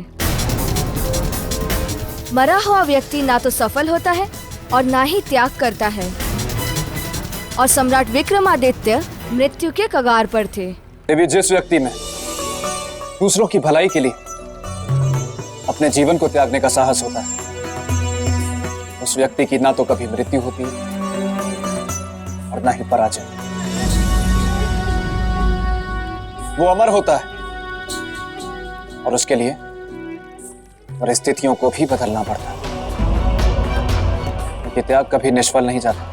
मरा हुआ व्यक्ति ना तो सफल होता है और ना ही त्याग करता है। और सम्राट विक्रमादित्य मृत्यु के कगार पर थे। देवी, जिस व्यक्ति में दूसरों की भलाई के लिए अपने जीवन को त्यागने का साहस होता है, उस व्यक्ति की ना तो कभी मृत्यु होती है और ना ही पराजय। वो अमर होता है और उसके लिए परिस्थितियों को भी बदलना पड़ता है, क्योंकि त्याग कभी निष्फल नहीं जाता।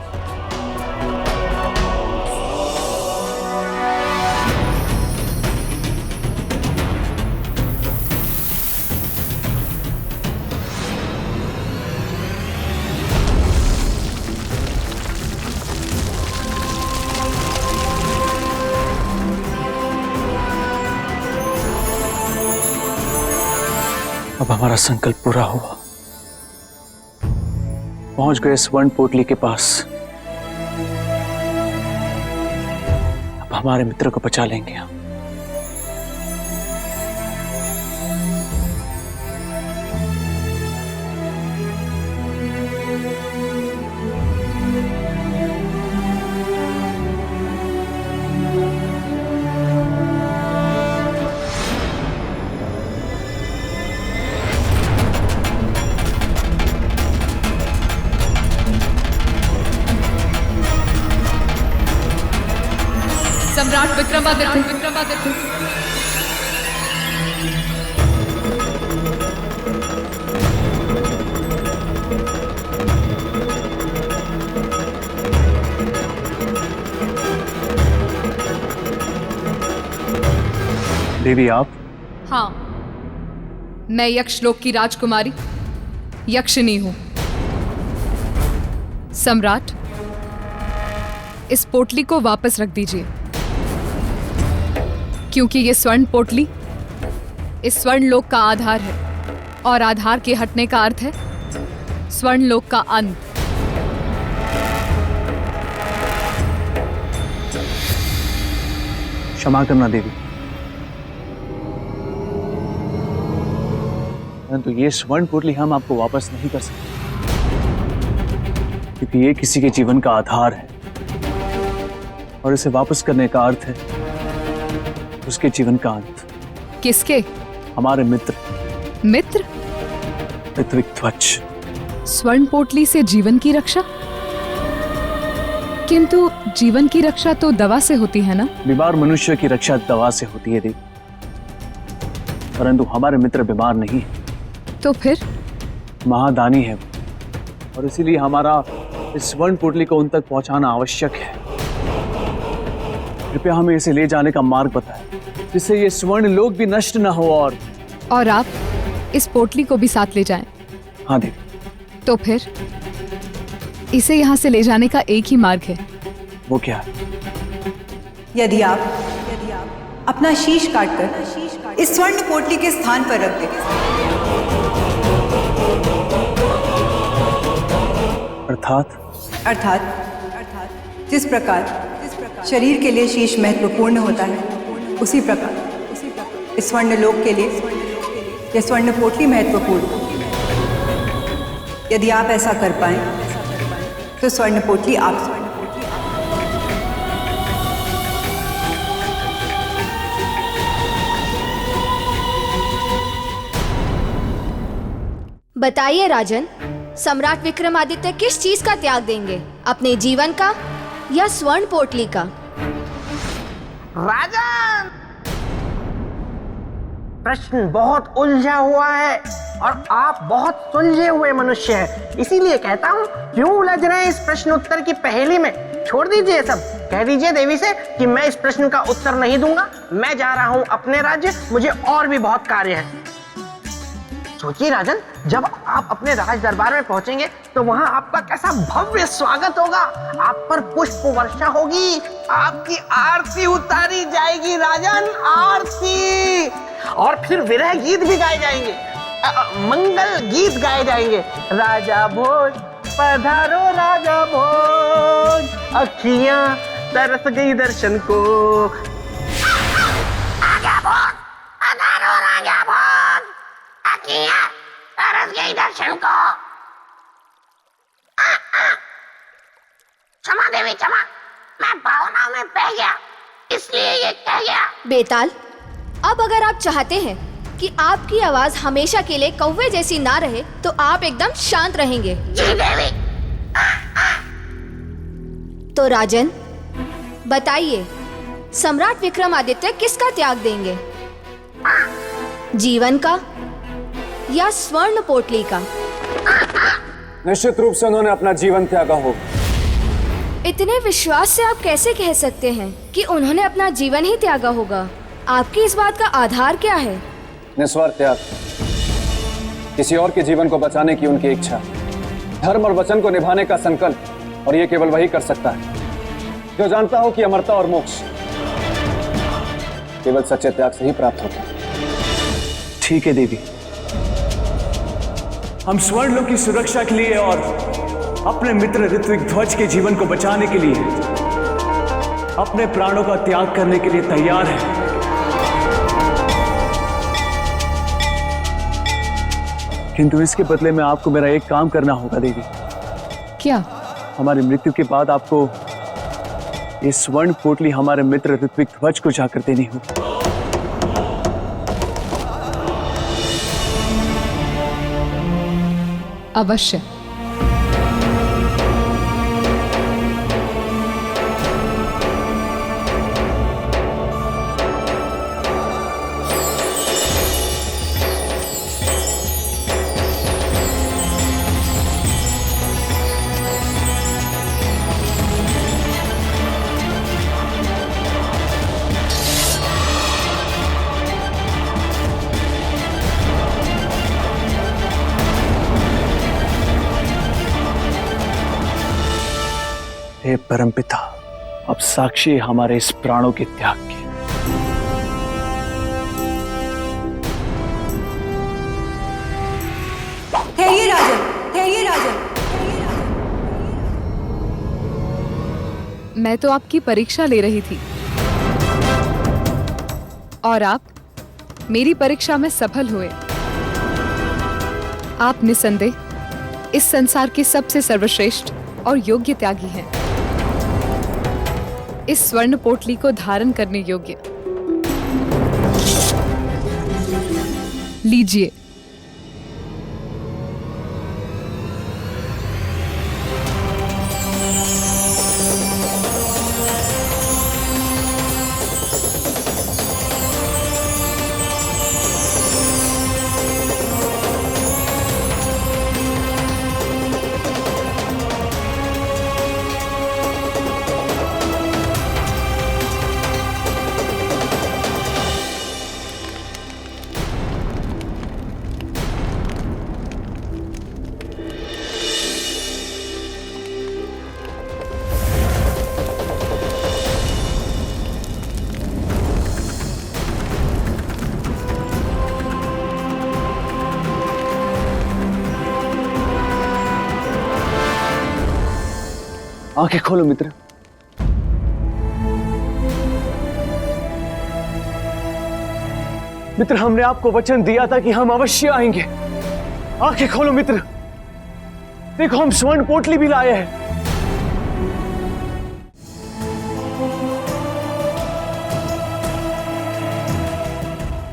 अब हमारा संकल्प पूरा हुआ। पहुंच गए स्वर्ण पोटली के पास। अब हमारे मित्र को बचा लेंगे हम। सम्राट विक्रमादित्य। देवी आप? हाँ, मैं यक्षलोक की राजकुमारी यक्षिनी हूं। सम्राट, इस पोटली को वापस रख दीजिए, क्योंकि ये स्वर्ण पोटली इस स्वर्ण लोक का आधार है, और आधार के हटने का अर्थ है स्वर्ण लोक का अंत। क्षमा करना देवी, परंतु ये स्वर्ण पोटली हम आपको वापस नहीं कर सकते, क्योंकि ये किसी के जीवन का आधार है, और इसे वापस करने का अर्थ है उसके जीवन का अंत। किसके? हमारे मित्र। मित्र? ऋत्विक ध्वज। स्वर्ण पोटली से जीवन की रक्षा? किंतु जीवन की रक्षा तो दवा से होती है ना? बीमार मनुष्य की रक्षा दवा से होती है देवी, परंतु हमारे मित्र बीमार नहीं है। तो फिर? महादानी है वो, और इसीलिए हमारा इस स्वर्ण पोटली को उन तक पहुंचाना आवश्यक है। कृपया हमें इसे ले जाने का मार्ग बताएं, जिससे ये स्वर्ण लोक भी नष्ट न हो। और आप इस पोटली को भी साथ ले जाएं। हाँ देवी। तो फिर इसे यहाँ से ले जाने का एक ही मार्ग है। वो क्या है? यदि आप अपना शीश काटकर इस स्वर्ण पोटली के स्थान पर रख दें। अर्थात जिस प्रकार शरीर के लिए शीश महत्वपूर्ण होता है, उसी प्रकार इस स्वर्ण लोक के लिए यह स्वर्ण पोटली महत्वपूर्ण। यदि आप ऐसा कर पाएं तो स्वर्ण पोटली आप। बताइए राजन, सम्राट विक्रमादित्य किस चीज का त्याग देंगे? अपने जीवन का या स्वर्ण पोटली का? राजन, प्रश्न बहुत उलझा हुआ है और आप बहुत सुलझे हुए मनुष्य हैं, इसीलिए कहता हूँ क्यों उलझ रहे हैं इस प्रश्न उत्तर की पहेली में। छोड़ दीजिए सब, कह दीजिए देवी से कि मैं इस प्रश्न का उत्तर नहीं दूंगा, मैं जा रहा हूँ अपने राज्य, मुझे और भी बहुत कार्य है। सोचिए राजन, जब आप अपने राज दरबार में पहुंचेंगे तो वहां आपका कैसा भव्य स्वागत होगा। आप पर पुष्प वर्षा होगी, आपकी आरती उतारी जाएगी राजन, आरती। और फिर विरह गीत भी गाए जाएंगे, मंगल गीत गाए जाएंगे। राजा भोज पधारो राजा भोज, अखियां तरस गई दर्शन को। राजा भोज पधारो राजा भोज, अखियां तरस गई दर्शन को। क्षमा देवी क्षमा, मैं भावनाओं में बह गया, इसलिए ये कह गया। बेताल, अब अगर आप चाहते हैं कि आपकी आवाज हमेशा के लिए कौवे जैसी ना रहे, तो आप एकदम शांत रहेंगे। जी देवी। तो राजन बताइए, सम्राट विक्रमादित्य किसका त्याग देंगे? जीवन का या स्वर्ण पोटली का? निश्चित रूप से उन्होंने अपना जीवन त्यागा होगा। इतने विश्वास से आप कैसे कह सकते हैं कि उन्होंने अपना जीवन ही त्यागा होगा? आपकी इस बात का आधार क्या है? निस्वार्थ त्याग, किसी और के जीवन को बचाने की उनकी इच्छा, धर्म और वचन को निभाने का संकल्प, और ये केवल वही कर सकता है जो जानता हो कि अमरता और मोक्ष केवल सच्चे त्याग से ही प्राप्त होता है। ठीक है देवी, हम स्वर्ण लोक की सुरक्षा के लिए और अपने मित्र ऋत्विक ध्वज के जीवन को बचाने के लिए अपने प्राणों का त्याग करने के लिए तैयार हैं। किंतु इसके बदले में आपको मेरा एक काम करना होगा देवी। क्या? हमारी मृत्यु के बाद आपको ये स्वर्ण पोटली हमारे मित्र ऋत्विक ध्वज को जाकर देनी होगी। अवश्य। हे परमपिता, अब साक्षी है हमारे इस प्राणों के त्याग की। ठहरिए राजन, ठहरिए राजन। मैं तो आपकी परीक्षा ले रही थी और आप मेरी परीक्षा में सफल हुए। आप निसंदेह इस संसार के सबसे सर्वश्रेष्ठ और योग्य त्यागी हैं। इस स्वर्ण पोटली को धारण करने योग्य। लीजिए। आंखें खोलो मित्र। मित्र, हमने आपको वचन दिया था कि हम अवश्य आएंगे। आंखें खोलो मित्र। देखो, हम स्वर्ण पोटली भी लाए हैं।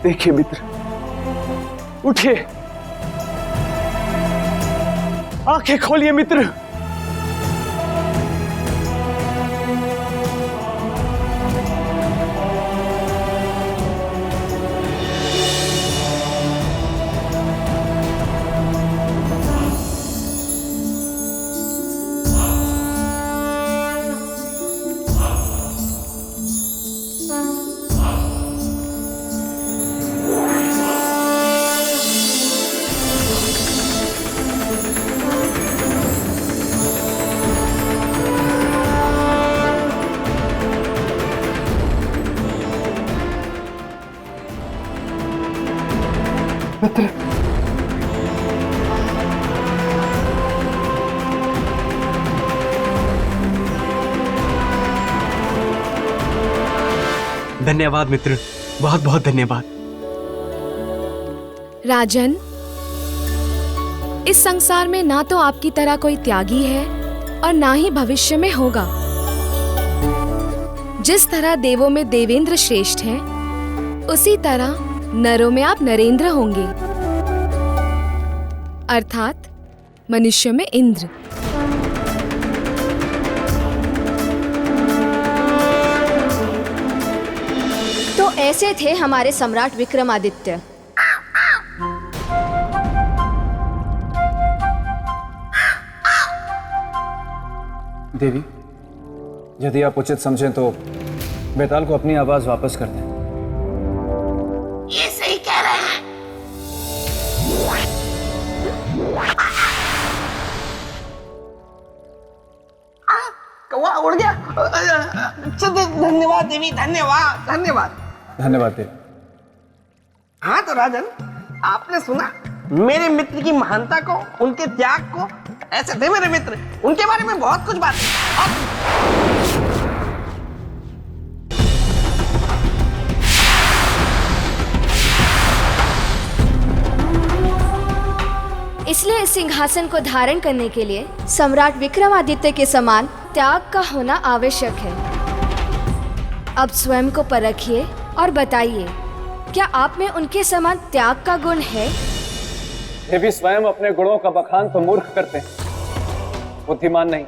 देखिए मित्र, उठिए। आंखें खोलिए मित्र। धन्यवाद मित्र, बहुत बहुत धन्यवाद। राजन, इस संसार में ना तो आपकी तरह कोई त्यागी है और ना ही भविष्य में होगा। जिस तरह देवों में देवेंद्र श्रेष्ठ हैं, उसी तरह नरों में आप नरेंद्र होंगे, अर्थात मनुष्य में इंद्र। तो ऐसे थे हमारे सम्राट विक्रमादित्य। देवी, यदि आप उचित समझें तो बेताल को अपनी आवाज वापस कर दें। ये सही कह रहे हैं। कौवा उड़ गया। धन्यवाद देवी, धन्यवाद धन्यवाद। धन्यवाद देवी। हाँ तो राजन, आपने सुना मेरे मित्र की महानता को, उनके त्याग को। ऐसे थे मेरे मित्र, उनके बारे में बहुत कुछ बातें। इसलिए इस सिंहासन को धारण करने के लिए सम्राट विक्रमादित्य के समान त्याग का होना आवश्यक है। अब स्वयं को परखिए और बताइए, क्या आप में उनके समान त्याग का गुण है? देवी स्वयं अपने गुणों का बखान तो मूर्ख करते हैं, बुद्धिमान नहीं।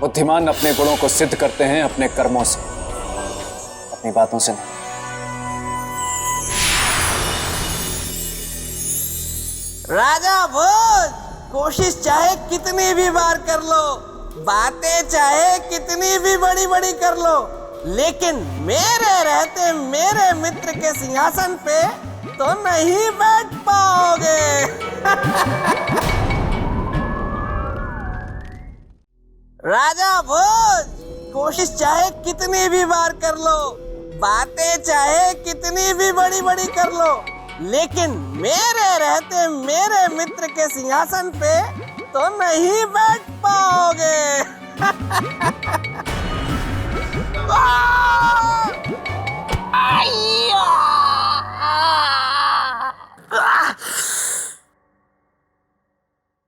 बुद्धिमान अपने गुणों को सिद्ध करते हैं अपने कर्मों से, अपनी बातों से नहीं। राजा भोज, कोशिश चाहे कितनी भी बार कर लो, बातें चाहे कितनी भी बड़ी बड़ी कर लो, लेकिन मेरे रहते मेरे मित्र के सिंहासन पे तो नहीं बैठ पाओगे। राजा भोज, कोशिश चाहे कितनी भी बार कर लो, बातें चाहे कितनी भी बड़ी बड़ी कर लो, लेकिन मेरे रहते मेरे मित्र के सिंहासन पे तो नहीं बैठ पाओगे।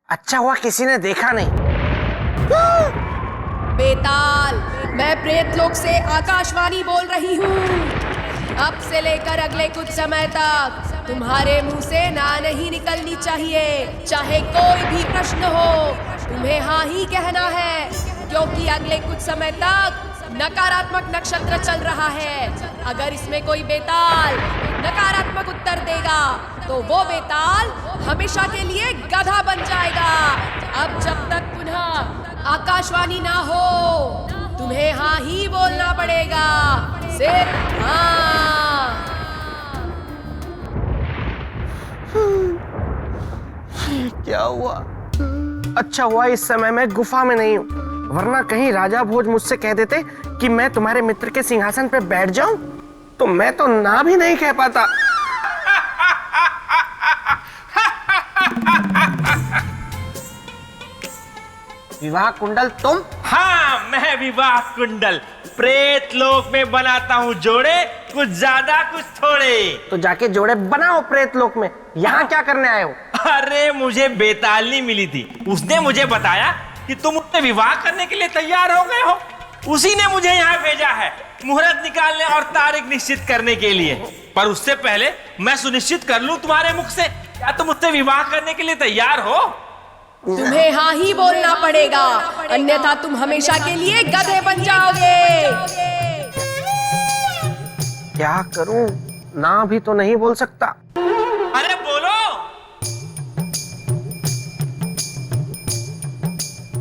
अच्छा हुआ किसी ने देखा नहीं। बेताल, मैं प्रेतलोक से आकाशवाणी बोल रही हूँ। अब से लेकर अगले कुछ समय तक तुम्हारे मुंह से ना नहीं निकलनी चाहिए, चाहे कोई भी प्रश्न हो, तुम्हें हाँ ही कहना है, क्योंकि अगले कुछ समय तक नकारात्मक नक्षत्र चल रहा है। अगर इसमें कोई बेताल नकारात्मक उत्तर देगा तो वो बेताल हमेशा के लिए गधा बन जाएगा। अब जब तक पुनः आकाशवाणी ना हो, तुम्हें हाँ ही बोलना पड़ेगा, सिर्फ हाँ। क्या हुआ? अच्छा हुआ इस समय मैं गुफा में नहीं हूँ, वरना कहीं राजा भोज मुझसे कह देते कि मैं तुम्हारे मित्र के सिंहासन पे बैठ जाऊं, तो मैं तो ना भी नहीं कह पाता। विवाह कुंडल तुम? हाँ, मैं विवाह कुंडल प्रेत लोक में बनाता हूँ जोड़े, कुछ ज्यादा कुछ थोड़े। तो जाके जोड़े बनाओ प्रेत लोक में, यहाँ क्या करने आए हो? अरे मुझे बेतालनी मिली थी, उसने मुझे बताया कि तुम उससे विवाह करने के लिए तैयार हो गए हो। उसी ने मुझे यहाँ भेजा है मुहूर्त निकालने और तारीख निश्चित करने के लिए। पर उससे पहले मैं सुनिश्चित कर लूं तुम्हारे मुख से, क्या तुम उससे विवाह करने के लिए तैयार हो? तुम्हें हाँ ही बोलना पड़ेगा, अन्यथा तुम हमेशा के लिए गधे बन जाओगे। क्या करूं? ना भी तो नहीं बोल सकता। अरे बोलो।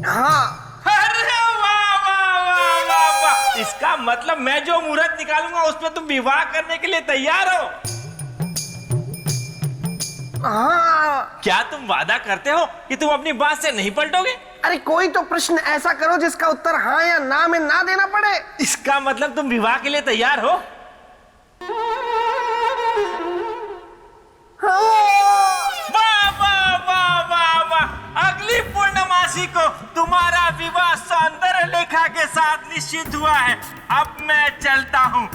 हाँ। अरे वाह वाह वाह वाह वाह, इसका मतलब मैं जो मुहूर्त निकालूंगा उसमें तुम विवाह करने के लिए तैयार हो? हाँ। क्या तुम वादा करते हो कि तुम अपनी बात से नहीं पलटोगे? अरे कोई तो प्रश्न ऐसा करो जिसका उत्तर हाँ या ना में ना देना पड़े। इसका मतलब तुम विवाह के लिए तैयार हो? वाह वाह वाह वाह वाह, अगली पूर्णमासी को तुम्हारा विवाह सौंदर्य लेखा के साथ निश्चित हुआ है। अब मैं चलता हूँ।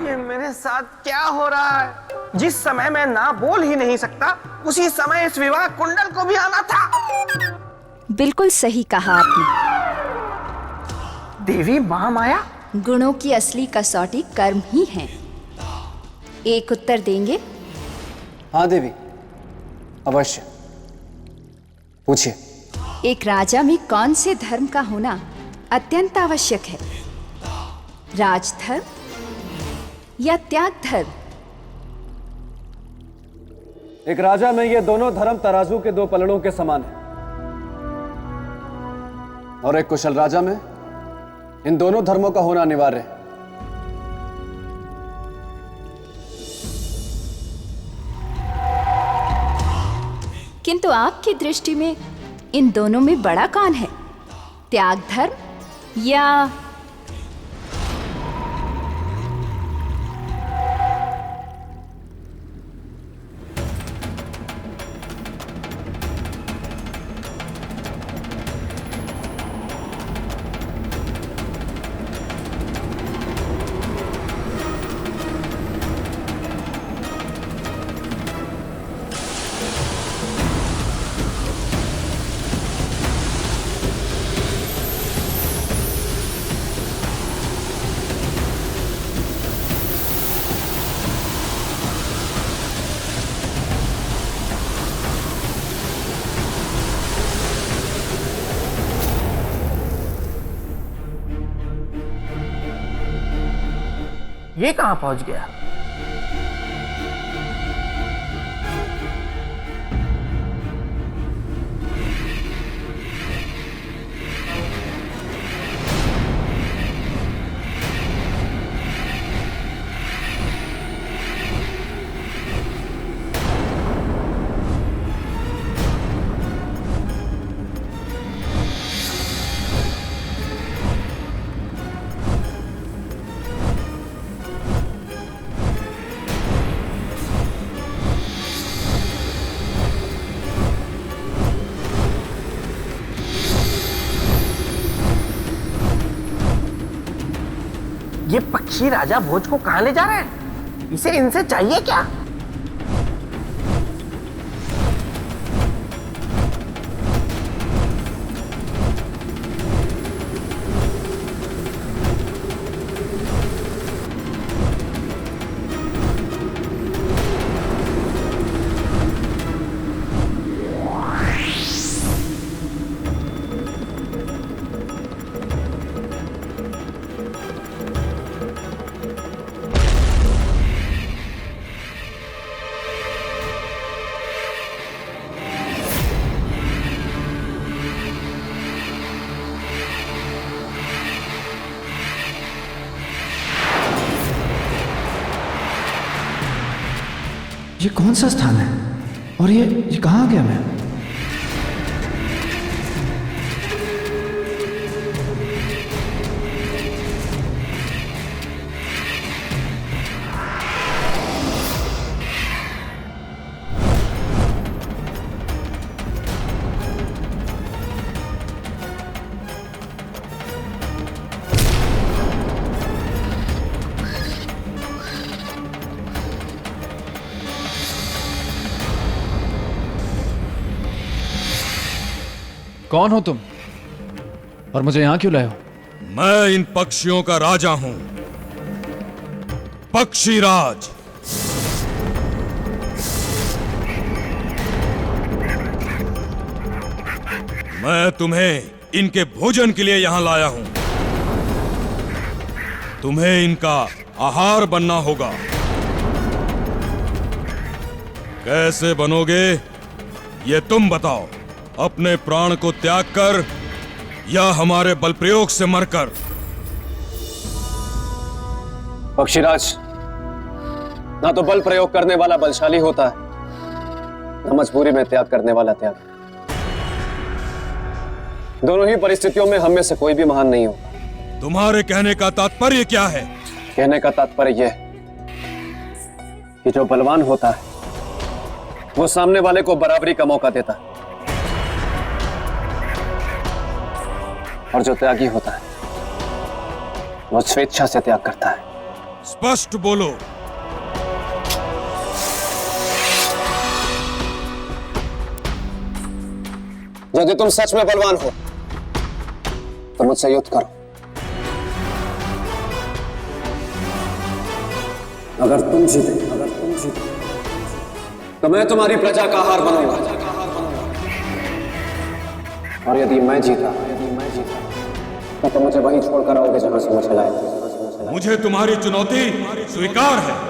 ये मेरे साथ क्या हो रहा है? जिस समय मैं ना बोल ही नहीं सकता, उसी समय इस विवाह कुंडल को भी आना था। बिल्कुल सही कहा आपने। देवी महामाया, गुणों की असली कसौटी कर्म ही है। एक उत्तर देंगे? हाँ देवी, अवश्य, पूछिए। एक राजा में कौन से धर्म का होना अत्यंत आवश्यक है? राजधर्म या त्याग धर्म? एक राजा में ये दोनों धर्म तराजू के दो पलड़ों के समान है, और एक कुशल राजा में इन दोनों धर्मों का होना अनिवार्य है। किंतु आपकी दृष्टि में इन दोनों में बड़ा कौन है? त्याग धर्म या ये कहाँ पहुंच गया? ये पक्षी राजा भोज को कहां ले जा रहे हैं? इसे इनसे चाहिए क्या? ये कौन सा स्थान है और ये कहाँ आ गया मैं? कौन हो तुम और मुझे यहां क्यों लाए हो? मैं इन पक्षियों का राजा हूं, पक्षीराज। मैं तुम्हें इनके भोजन के लिए यहां लाया हूं। तुम्हें इनका आहार बनना होगा। कैसे बनोगे ये तुम बताओ। अपने प्राण को त्याग कर या हमारे बल प्रयोग से मरकर। पक्षीराज, ना तो बल प्रयोग करने वाला बलशाली होता है, न मजबूरी में त्याग करने वाला त्याग। दोनों ही परिस्थितियों में हम में से कोई भी महान नहीं होगा। तुम्हारे कहने का तात्पर्य क्या है? कहने का तात्पर्य यह कि जो बलवान होता है वो सामने वाले को बराबरी का मौका देता है, और जो त्यागी होता है वो स्वेच्छा से त्याग करता है। स्पष्ट बोलो। यदि तुम सच में बलवान हो तो मुझसे युद्ध करो। अगर तुम जीते तो मैं तुम्हारी प्रजा का आहार बनूंगा, और यदि मैं जीता तो मुझे वहीं छोड़कर आओगे जहां से मुझे लाए थे। मुझे तुम्हारी चुनौती स्वीकार है।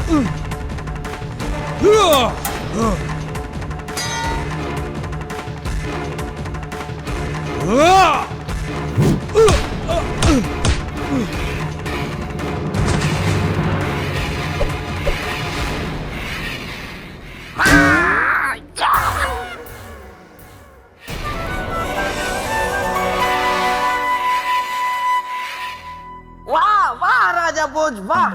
वाह वाह राजा भोज वाह,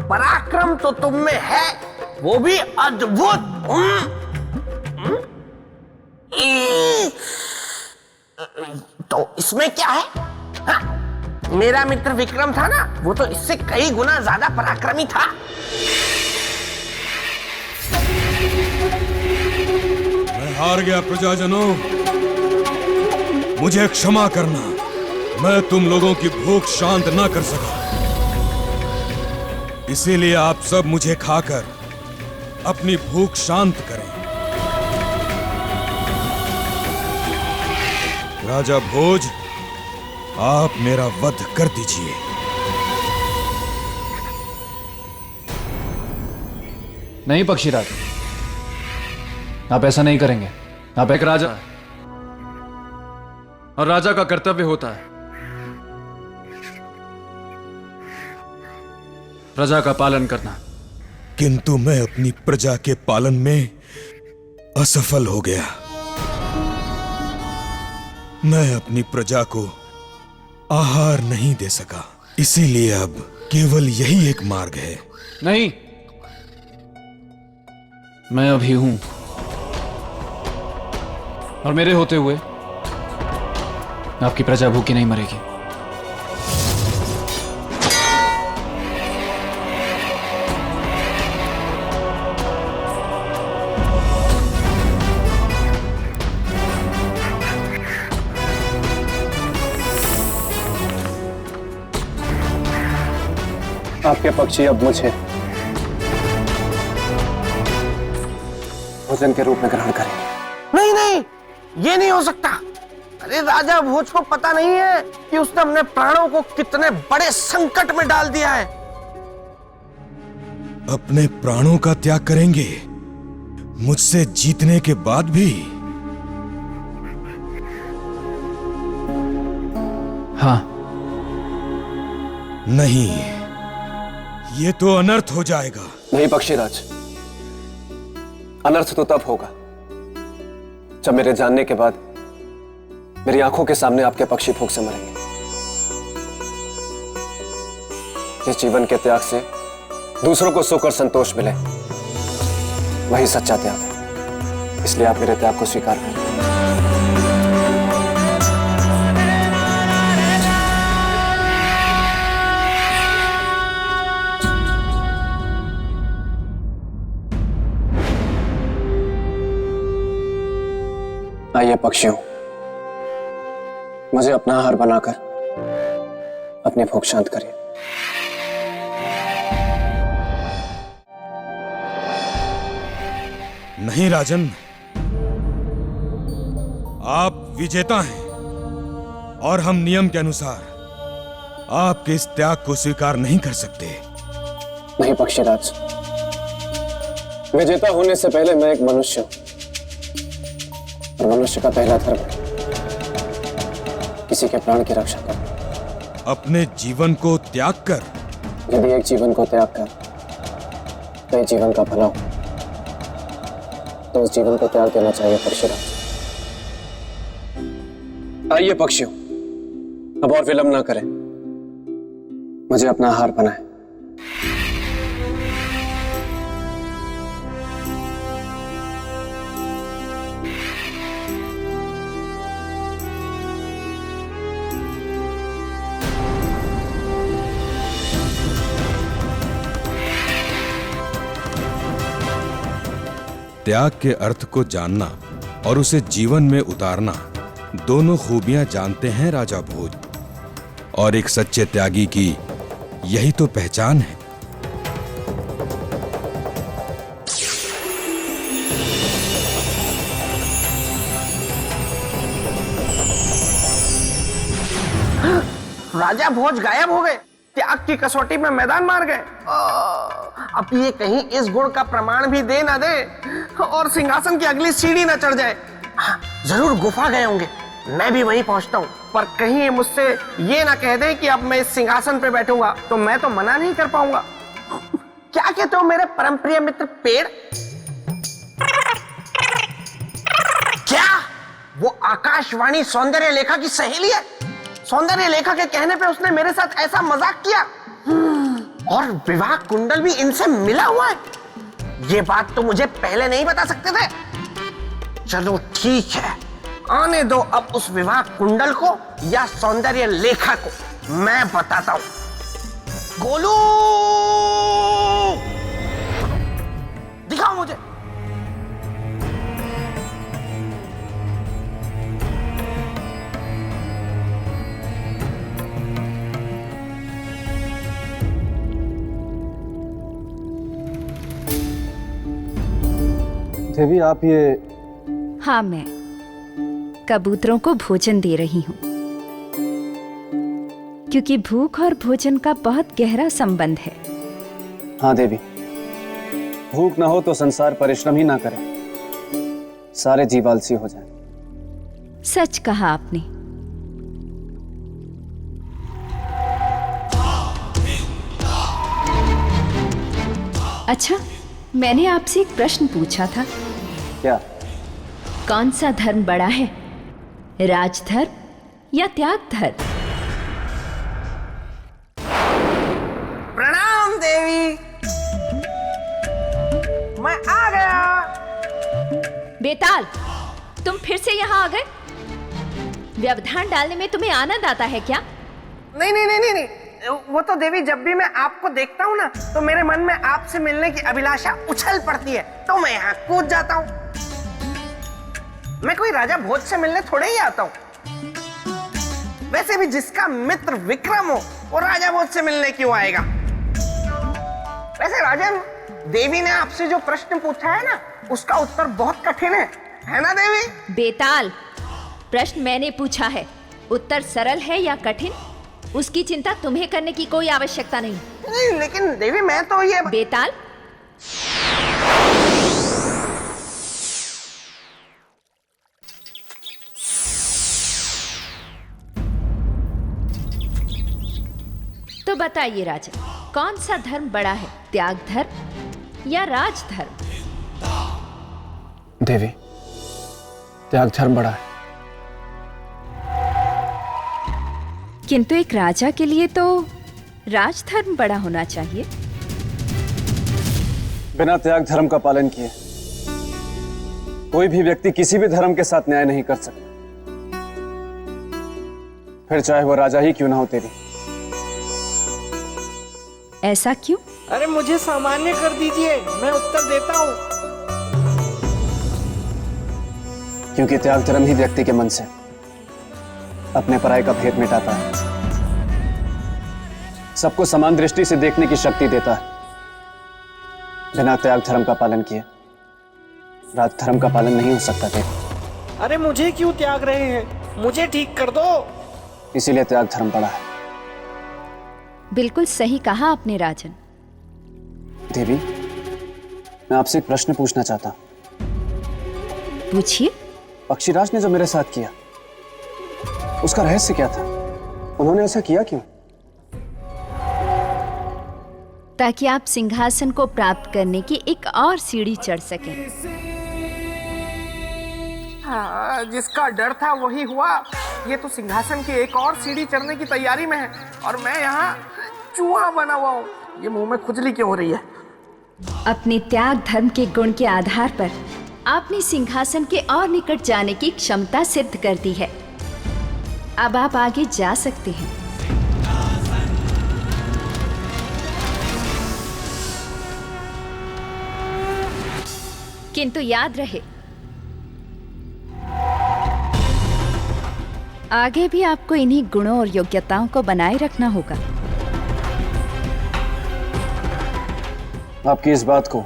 पराक्रम तो तुम में है, वो भी अद्भुत। तो इसमें क्या है? हाँ, मेरा मित्र विक्रम था ना, वो तो इससे कई गुना ज्यादा पराक्रमी था। मैं हार गया प्रजाजनों, मुझे क्षमा करना। मैं तुम लोगों की भूख शांत ना कर सका, इसीलिए आप सब मुझे खाकर अपनी भूख शांत करें। राजा भोज, आप मेरा वध कर दीजिए। नहीं पक्षीराज, आप ऐसा नहीं करेंगे। आप एक राजा हैं और राजा का कर्तव्य होता है प्रजा का पालन करना। किंतु मैं अपनी प्रजा के पालन में असफल हो गया। मैं अपनी प्रजा को आहार नहीं दे सका, इसीलिए अब केवल यही एक मार्ग है। नहीं, मैं अभी हूं और मेरे होते हुए आपकी प्रजा भूखी नहीं मरेगी। आपके पक्षी अब मुझे भोजन के रूप में ग्रहण करेंगे। नहीं नहीं, ये नहीं हो सकता। अरे राजा भोज को पता नहीं है कि उसने अपने प्राणों को कितने बड़े संकट में डाल दिया है। अपने प्राणों का त्याग करेंगे मुझसे जीतने के बाद भी? हाँ। नहीं, ये तो अनर्थ हो जाएगा। नहीं पक्षीराज, अनर्थ तो तब होगा जब मेरे जानने के बाद मेरी आंखों के सामने आपके पक्षी भूख से मरेंगे। जिस जीवन के त्याग से दूसरों को सुख और संतोष मिले, वही सच्चा त्याग है। इसलिए आप मेरे त्याग को स्वीकार करें। आइए पक्षियों, मुझे अपना आहार बनाकर अपनी भूख शांत करिए। नहीं राजन, आप विजेता हैं और हम नियम के अनुसार आपके इस त्याग को स्वीकार नहीं कर सकते। नहीं पक्षीराज, विजेता होने से पहले मैं एक मनुष्य हूं और मनुष्य का पहला धर्म है किसी के प्राण की रक्षा करना। अपने जीवन को त्याग कर? यदि एक जीवन को त्याग कर कई जीवन का भला हो तो उस जीवन को त्याग देना चाहिए पक्षीराज। आइए पक्षियों, अब और विलंब ना करें, मुझे अपना आहार बनाएं। त्याग के अर्थ को जानना और उसे जीवन में उतारना दोनों खूबियां जानते हैं राजा भोज, और एक सच्चे त्यागी की यही तो पहचान है। राजा भोज गायब हो गए। त्याग की कसौटी में मैदान मार गए। अब ये कहीं इस गुण का प्रमाण भी दे ना दे और सिंहासन की अगली सीढ़ी ना चढ़ जाए। हाँ, जरूर गुफा गए होंगे, मैं भी वहीं पहुंचता हूँ, पर कहीं ये मुझसे ये ना कह दे कि अब मैं इस सिंहासन पे बैठूंगा, तो मैं तो मना नहीं कर पाऊंगा। क्या कहते हो मेरे परम प्रिय मित्र पेड़? क्या वो आकाशवाणी सौंदर्य लेखा की सहेली है? सौंदर्य लेखा के कहने पे उसने मेरे साथ ऐसा मजाक किया और विवाह कुंडल भी इनसे मिला हुआ है। ये बात तो मुझे पहले नहीं बता सकते थे। चलो ठीक है, आने दो अब उस विवाह कुंडल को या सौंदर्य लेखा को, मैं बताता हूं। गोलू, दिखाओ मुझे। देवी आप ये? हाँ, मैं कबूतरों को भोजन दे रही हूँ, क्योंकि भूख और भोजन का बहुत गहरा संबंध है। हाँ देवी, भूख ना हो तो संसार परिश्रम ही ना करे, सारे जीव आलसी हो जाएं। सच कहा आपने। अच्छा, मैंने आपसे एक प्रश्न पूछा था। क्या? कौन सा धर्म बड़ा है, राजधर्म या त्याग धर्म? प्रणाम देवी, मैं आ गया। बेताल, तुम फिर से यहाँ आ गए? व्यवधान डालने में तुम्हें आनंद आता है क्या? नहीं नहीं नहीं नहीं नहीं, वो तो देवी जब भी मैं आपको देखता हूँ ना तो मेरे मन में आपसे मिलने की अभिलाषा उछल पड़ती है, तो मैं यहाँ कूद जाता हूँ। मैं कोई राजा भोज से मिलने थोड़े ही आता हूँ। वैसे भी जिसका मित्र विक्रम हो वो राजा भोज से मिलने क्यों आएगा? वैसे राजन, देवी ने आपसे जो प्रश्न पूछा है ना उसका उत्तर बहुत कठिन है ना देवी? बेताल, प्रश्न मैंने पूछा है, उत्तर सरल है या कठिन उसकी चिंता तुम्हें करने की कोई आवश्यकता नहीं। नहीं, लेकिन देवी मैं तो ये बेताल, तो बताइए राजन, कौन सा धर्म बड़ा है, त्याग धर्म या राजधर्म? देवी, त्याग धर्म बड़ा है। किंतु एक राजा के लिए तो राजधर्म बड़ा होना चाहिए। बिना त्याग धर्म का पालन किए कोई भी व्यक्ति किसी भी धर्म के साथ न्याय नहीं कर सकता, फिर चाहे वो राजा ही क्यों ना हो। तेरी ऐसा क्यों? अरे मुझे सामान्य कर दीजिए, मैं उत्तर देता हूँ। क्योंकि त्याग धर्म ही व्यक्ति के मन से अपने पराये का भेद मिटाता है, सबको समान दृष्टि से देखने की शक्ति देता है। बिना त्याग धर्म का पालन किए राज धर्म का पालन नहीं हो सकता। देवी, अरे मुझे क्यों त्याग रहे हैं, मुझे ठीक कर दो। इसीलिए त्याग धर्म बड़ा है। बिल्कुल सही कहा आपने राजन। देवी, मैं आपसे एक प्रश्न पूछना चाहता हूं। पूछिए। पक्षीराज ने जो मेरे साथ किया उसका रहस्य क्या था? उन्होंने ऐसा किया क्यों? ताकि आप सिंहासन को प्राप्त करने की एक और सीढ़ी चढ़ सकें। हाँ, जिसका डर था वही हुआ। ये तो सिंहासन की एक और सीढ़ी चढ़ने की तैयारी में है और मैं यहाँ चूहा बना हुआ हूँ। ये मुंह में खुजली क्यों हो रही है? अपने त्याग धर्म के गुण के आधार पर आपने सिंहासन के और निकट जाने की क्षमता सिद्ध कर दी है। अब आप आगे जा सकते हैं। किंतु याद रहे, आगे भी आपको इन्हीं गुणों और योग्यताओं को बनाए रखना होगा। आपकी इस बात को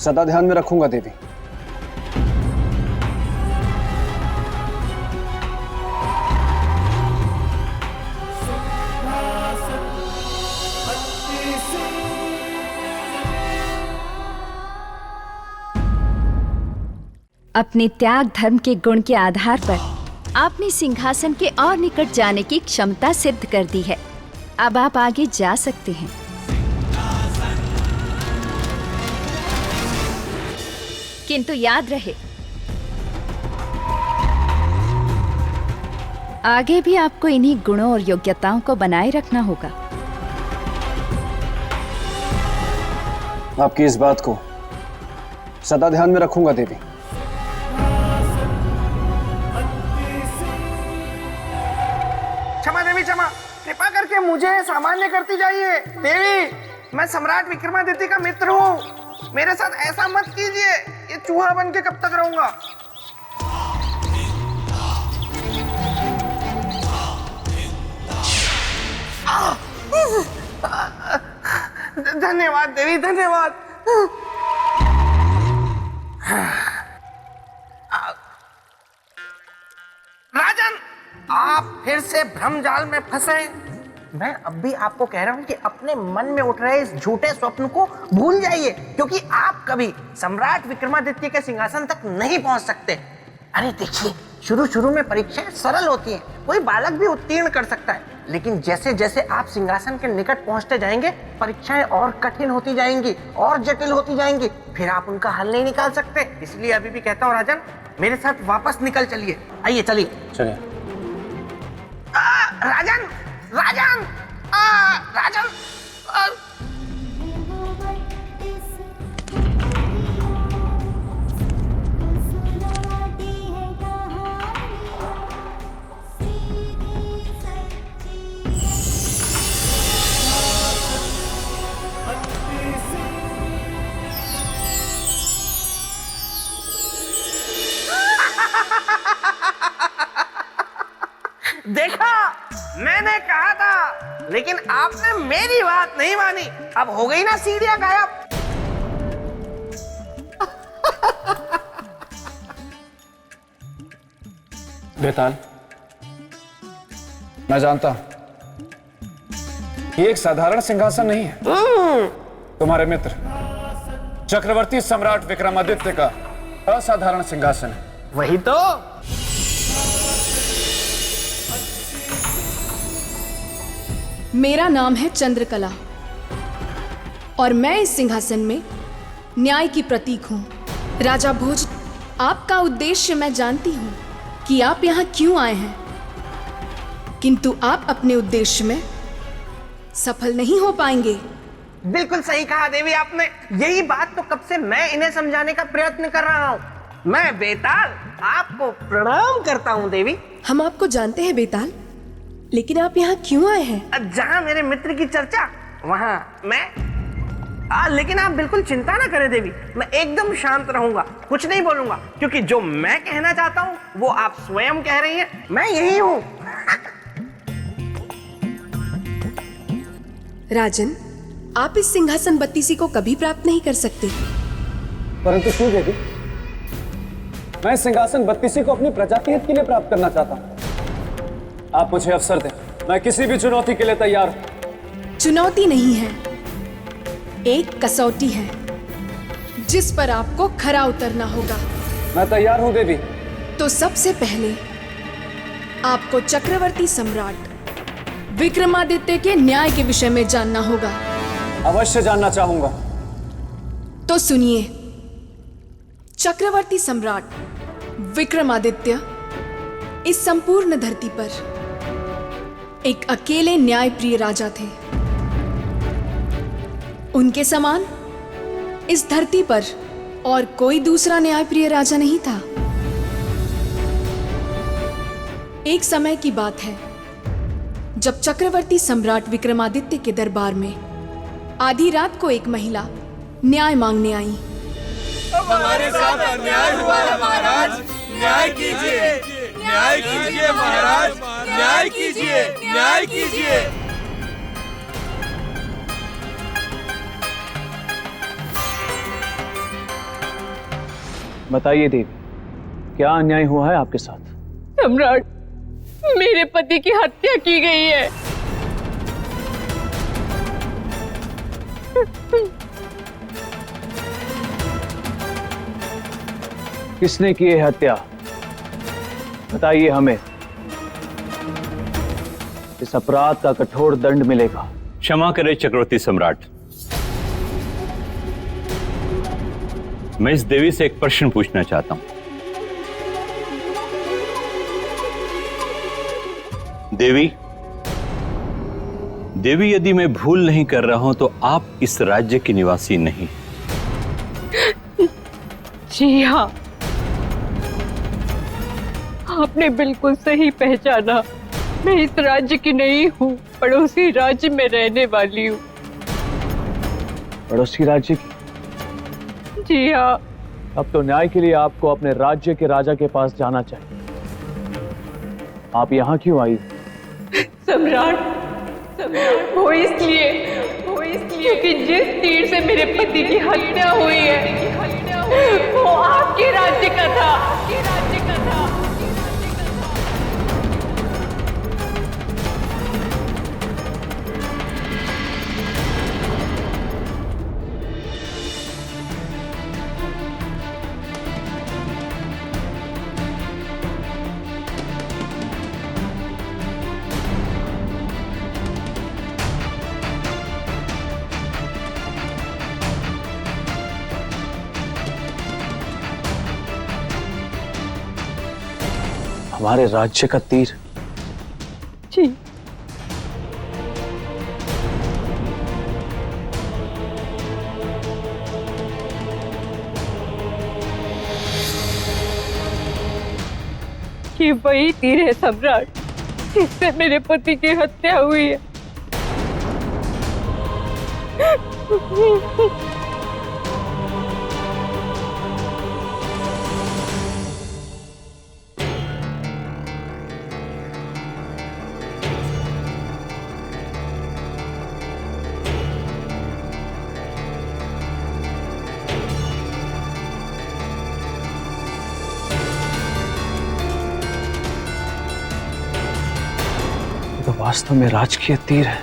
सदा ध्यान में रखूंगा देवी। अपने त्याग धर्म के गुण के आधार पर आपने सिंहासन के और निकट जाने की क्षमता सिद्ध कर दी है। अब आप आगे जा सकते हैं। किंतु याद रहे, आगे भी आपको इन्हीं गुणों और योग्यताओं को बनाए रखना होगा। आपकी इस बात को सदा ध्यान में रखूंगा देवी। क्षमा देवी क्षमा, कृपा करके मुझे सामान्य करती जाइए। देवी, मैं सम्राट विक्रमादित्य का मित्र हूँ, मेरे साथ ऐसा मत कीजिए। ये चूहा बन के कब तक रहूंगा? धन्यवाद देवी, धन्यवाद। राजन, आप फिर से भ्रम जाल में फंसे। मैं अब भी आपको कह रहा हूं कि अपने मन में उठ रहे इस झूठे स्वप्न को भूल जाइए, क्योंकि आप कभी सम्राट विक्रमादित्य के सिंहासन तक नहीं पहुंच सकते। अरे देखिए, शुरू शुरू में परीक्षाएं सरल होती हैं, कोई बालक भी उत्तीर्ण कर सकता है, लेकिन जैसे जैसे आप सिंहासन के निकट पहुंचते जाएंगे, परीक्षाएं और कठिन होती जाएंगी, और जटिल होती जाएंगी, फिर आप उनका हल नहीं निकाल सकते। इसलिए अभी भी कहता हूँ राजन, मेरे साथ वापस निकल चलिए। आइए चलिए चलिए। राजन, राजन, राजन, देखा, मैंने कहा था, लेकिन आपने मेरी बात नहीं मानी। अब हो गई ना सीढ़ियां गायब। बेताल, मैं जानता हूं ये एक साधारण सिंहासन नहीं है। तुम्हारे मित्र चक्रवर्ती सम्राट विक्रमादित्य का असाधारण सिंहासन है। वही तो। मेरा नाम है चंद्रकला और मैं इस सिंहासन में न्याय की प्रतीक हूँ। राजा भोज, आपका उद्देश्य मैं जानती हूँ कि आप यहाँ क्यों आए हैं, किंतु आप अपने उद्देश्य में सफल नहीं हो पाएंगे। बिल्कुल सही कहा देवी आपने। यही बात तो कब से मैं इन्हें समझाने का प्रयत्न कर रहा हूँ। मैं बेताल आपको प्रणाम करता हूँ देवी। हम आपको जानते हैं बेताल, लेकिन आप यहाँ क्यों आए हैं? जहाँ मेरे मित्र की चर्चा, वहाँ मैं। लेकिन आप बिल्कुल चिंता ना करें देवी, मैं एकदम शांत रहूंगा, कुछ नहीं बोलूंगा, क्योंकि जो मैं कहना चाहता हूँ वो आप स्वयं कह रही हैं। मैं यही हूँ। राजन, आप इस सिंहासन बत्तीसी को कभी प्राप्त नहीं कर सकते। परंतु क्यों देवी? मैं सिंहासन बत्तीसी को अपनी प्रजा के हित के लिए प्राप्त करना चाहता हूँ। आप मुझे अवसर दें, मैं किसी भी चुनौती के लिए तैयार हूं। चुनौती नहीं है, एक कसौटी है जिस पर आपको खरा उतरना होगा। मैं तैयार हूं देवी। तो सबसे पहले आपको चक्रवर्ती सम्राट विक्रमादित्य के न्याय के विषय में जानना होगा। अवश्य जानना चाहूंगा। तो सुनिए, चक्रवर्ती सम्राट विक्रमादित्य इस संपूर्ण धरती पर एक अकेले न्यायप्रिय राजा थे। उनके समान इस धरती पर और कोई दूसरा न्यायप्रिय राजा नहीं था। एक समय की बात है जब चक्रवर्ती सम्राट विक्रमादित्य के दरबार में आधी रात को एक महिला न्याय मांगने आई। हमारे साथ अन्याय हुआ है महाराज, न्याय कीजिए, न्याय कीजिए महाराज, न्याय कीजिए, न्याय कीजिए। बताइए देवी, क्या अन्याय हुआ है आपके साथ? सम्राट, मेरे पति की हत्या की गई है। किसने की है हत्या, बताइए हमें। इस अपराध का कठोर दंड मिलेगा। क्षमा करें चक्रवर्ती सम्राट, मैं इस देवी से एक प्रश्न पूछना चाहता हूं। देवी, देवी यदि मैं भूल नहीं कर रहा हूं तो आप इस राज्य की निवासी नहीं। जी हाँ, आपने बिल्कुल सही पहचाना। मैं इस राज्य की नहीं हूँ, पड़ोसी राज्य में रहने वाली हूँ। पड़ोसी राज्य की? जी हाँ। अब तो न्याय के लिए आपको अपने राज्य के राजा के पास जाना चाहिए। आप यहाँ क्यों आई? सम्राट, वो इसलिए क्योंकि जिस तीर से मेरे पति की हत्या हुई है वो आपके राज्य का था। हमारे राज्य का तीर? जी। ये वही तीर है सम्राट, जिससे मेरे पति की हत्या हुई है। तो वास्तव में राजकीय तीर है।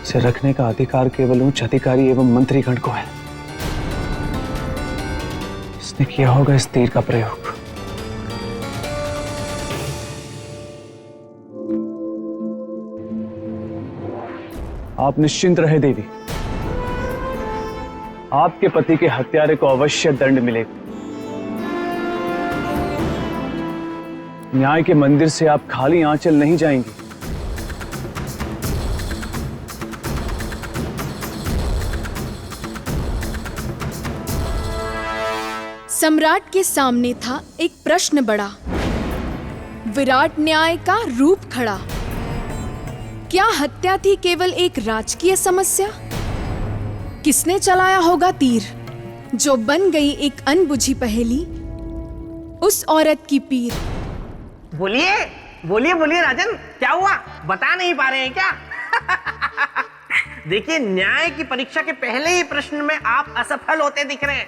इसे रखने का अधिकार केवल उच्च अधिकारी एवं मंत्रीगण को है। इसने किया होगा इस तीर का प्रयोग। आप निश्चिंत रहे देवी, आपके पति के हत्यारे को अवश्य दंड मिलेगा। न्याय के मंदिर से आप खाली आंचल नहीं जाएंगी। सम्राट के सामने था एक प्रश्न बड़ा, विराट न्याय का रूप खड़ा। क्या हत्या थी केवल एक राजकीय समस्या? किसने चलाया होगा तीर जो बन गई एक अनबुझी पहेली, उस औरत की पीर? बोलिए बोलिए बोलिए राजन, क्या हुआ, बता नहीं पा रहे हैं क्या? देखिए, न्याय की परीक्षा के पहले ही प्रश्न में आप असफल होते दिख रहे हैं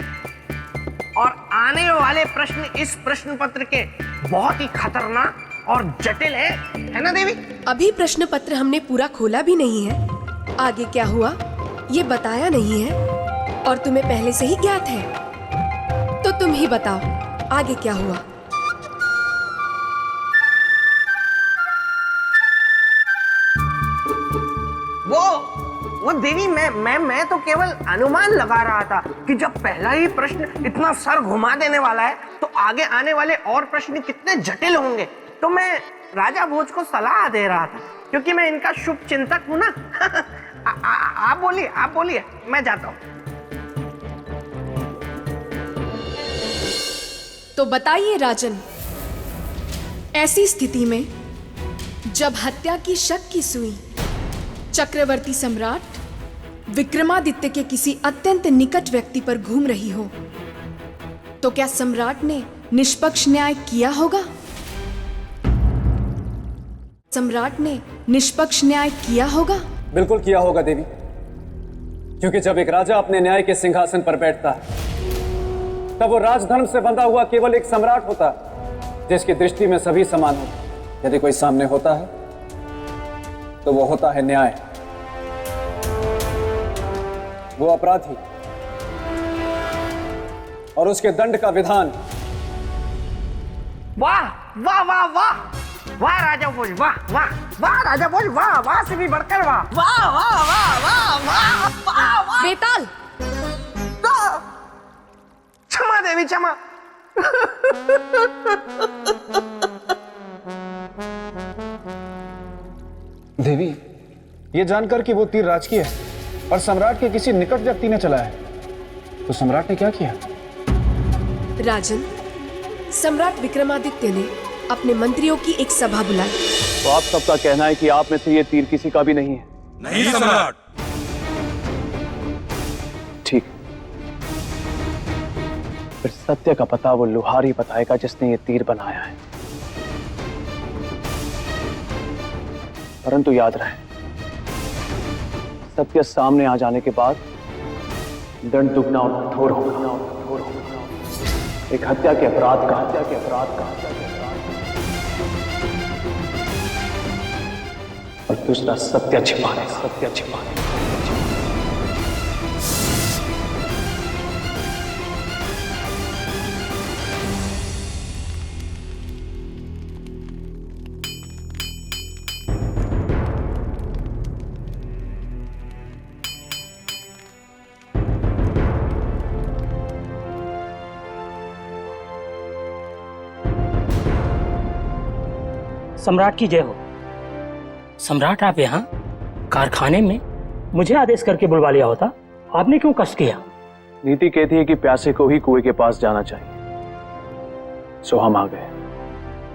और आने वाले प्रश्न इस प्रश्न पत्र के बहुत ही खतरनाक और जटिल है ना देवी? अभी प्रश्न पत्र हमने पूरा खोला भी नहीं है। आगे क्या हुआ ये बताया नहीं है और तुम्हें पहले से ही ज्ञात है। तो तुम ही बताओ आगे क्या हुआ। वो देवी, मैं तो केवल अनुमान लगा रहा था कि जब पहला ही प्रश्न इतना सर घुमा देने वाला है तो आगे आने वाले और प्रश्न कितने जटिल होंगे। तो मैं राजा भोज को सलाह दे रहा था क्योंकि मैं इनका शुभ चिंतक हूं ना। आप बोलिए, मैं जाता हूं। तो बताइए राजन, ऐसी स्थिति में जब हत्या की शक की सुई चक्रवर्ती सम्राट विक्रमादित्य के किसी अत्यंत निकट व्यक्ति पर घूम रही हो, तो क्या सम्राट ने निष्पक्ष न्याय किया होगा? सम्राट ने निष्पक्ष न्याय किया होगा? बिल्कुल किया होगा देवी, क्योंकि जब एक राजा अपने न्याय के सिंहासन पर बैठता है तब वो राजधर्म से बंधा हुआ केवल एक सम्राट होता है जिसकी दृष्टि में सभी समान होते। यदि कोई सामने होता है तो वो होता है न्याय। वो अपराधी और उसके दंड का विधान। वाह वाह वाह वाह वाह राजा भोज, वाह वाह वाह राजा भोज, वाह वाह से भी बढ़कर वाह वाह वाह वाह वाह वाह वाह वाह। बेताल, क्षमा देवी क्षमा। देवी, ये जानकर कि वो तीर राजकीय है और सम्राट के किसी निकट व्यक्ति ने चलाया है, तो सम्राट ने क्या किया? राजन, सम्राट विक्रमादित्य ने अपने मंत्रियों की एक सभा बुलाई। तो आप सबका कहना है कि आप में से ये तीर किसी का भी नहीं है? नहीं सम्राट। ठीक, फिर सत्य का पता वो लुहार ही बताएगा जिसने ये तीर बनाया है। परंतु याद रहे, सत्य सामने आ जाने के बाद दंड दुगना और कठोर होगा। एक हत्या के अपराध का और दूसरा सत्य छिपाने का। सम्राट की जय हो। सम्राट, आप यहाँ कारखाने में मुझे आदेश करके बुलवा लिया होता, आपने क्यों कष्ट किया? नीति कहती है कि प्यासे को ही कुएं के पास जाना चाहिए, सो हम आ गए।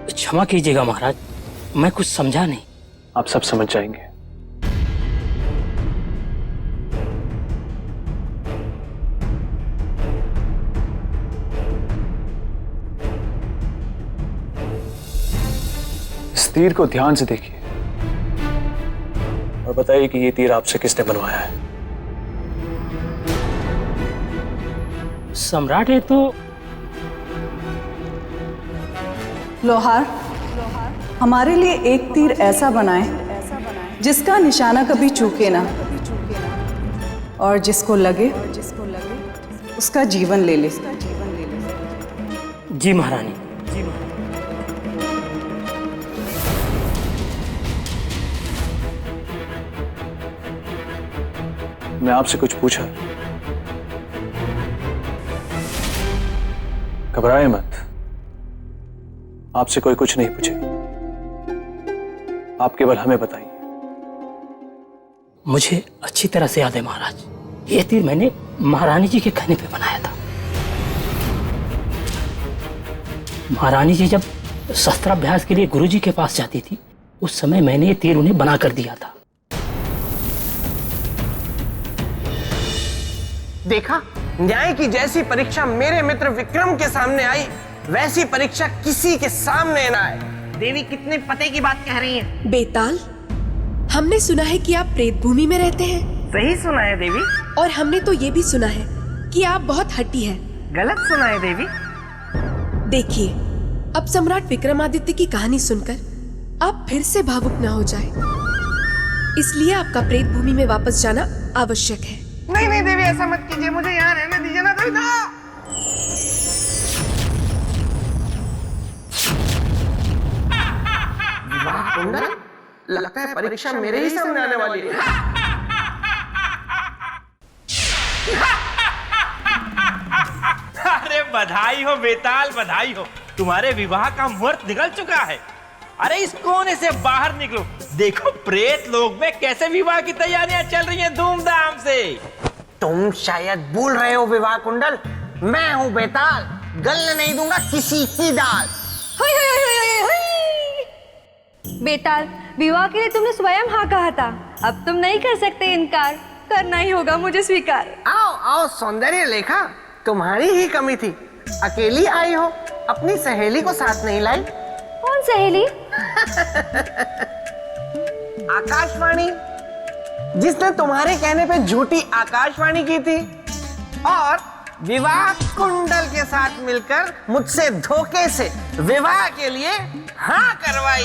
क्षमा कीजिएगा महाराज, मैं कुछ समझा नहीं। आप सब समझ जाएंगे। इस तीर को ध्यान से देखिए और बताइए कि ये तीर आपसे किसने बनवाया है? सम्राट, ये तो लोहार, हमारे लिए एक तीर ऐसा बनाए जिसका निशाना कभी चूके ना, और जिसको लगे उसका जीवन ले ले। जी महारानी। मैं आपसे कुछ पूछा? घबराए मत, आपसे कोई कुछ नहीं पूछेगा। आप केवल हमें बताइए। मुझे अच्छी तरह से याद है महाराज, ये तीर मैंने महारानी जी के कहने पे बनाया था। महारानी जी जब शस्त्राभ्यास के लिए गुरुजी के पास जाती थी, उस समय मैंने ये तीर उन्हें बना कर दिया था। देखा, न्याय की जैसी परीक्षा मेरे मित्र विक्रम के सामने आई, वैसी परीक्षा किसी के सामने ना आए। देवी कितने पते की बात कह रही हैं? बेताल, हमने सुना है कि आप प्रेत भूमि में रहते हैं। सही सुना है देवी। और हमने तो ये भी सुना है कि आप बहुत हट्टी हैं। गलत सुना है देवी। देखिए, अब सम्राट विक्रमादित्य की कहानी सुनकर आप फिर से भावुक ना हो जाए, इसलिए आपका प्रेत भूमि में वापस जाना आवश्यक है। नहीं नहीं देवी, ऐसा मत कीजिए, मुझे यहाँ रहने दीजिए ना देवी। विवाह कुंडल, लगता है परीक्षा मेरे ही सामने आने वाली है। अरे बधाई हो बेताल, बधाई हो, तुम्हारे विवाह का मुहूर्त निकल चुका है। अरे इस कोने से बाहर निकलो, देखो प्रेत लोक में कैसे विवाह की तैयारियां चल रही हैं धूमधाम से। तुम शायद भूल रहे हो विवाह कुंडल, मैं हूँ बेताल, गलने नहीं दूंगा किसी की दाल। बेताल, विवाह के लिए तुमने स्वयं हाँ कहा था, अब तुम नहीं कर सकते इनकार, करना ही होगा मुझे स्वीकार। आओ आओ सौंदर्य लेखा, तुम्हारी ही कमी थी, अकेली आई हो, अपनी सहेली को साथ नहीं लाई। कौन सहेली? आकाशवाणी, जिसने तुम्हारे कहने पे झूठी आकाशवाणी की थी और विवाह कुंडल के साथ मिलकर मुझसे धोखे से विवाह के लिए हाँ करवाई,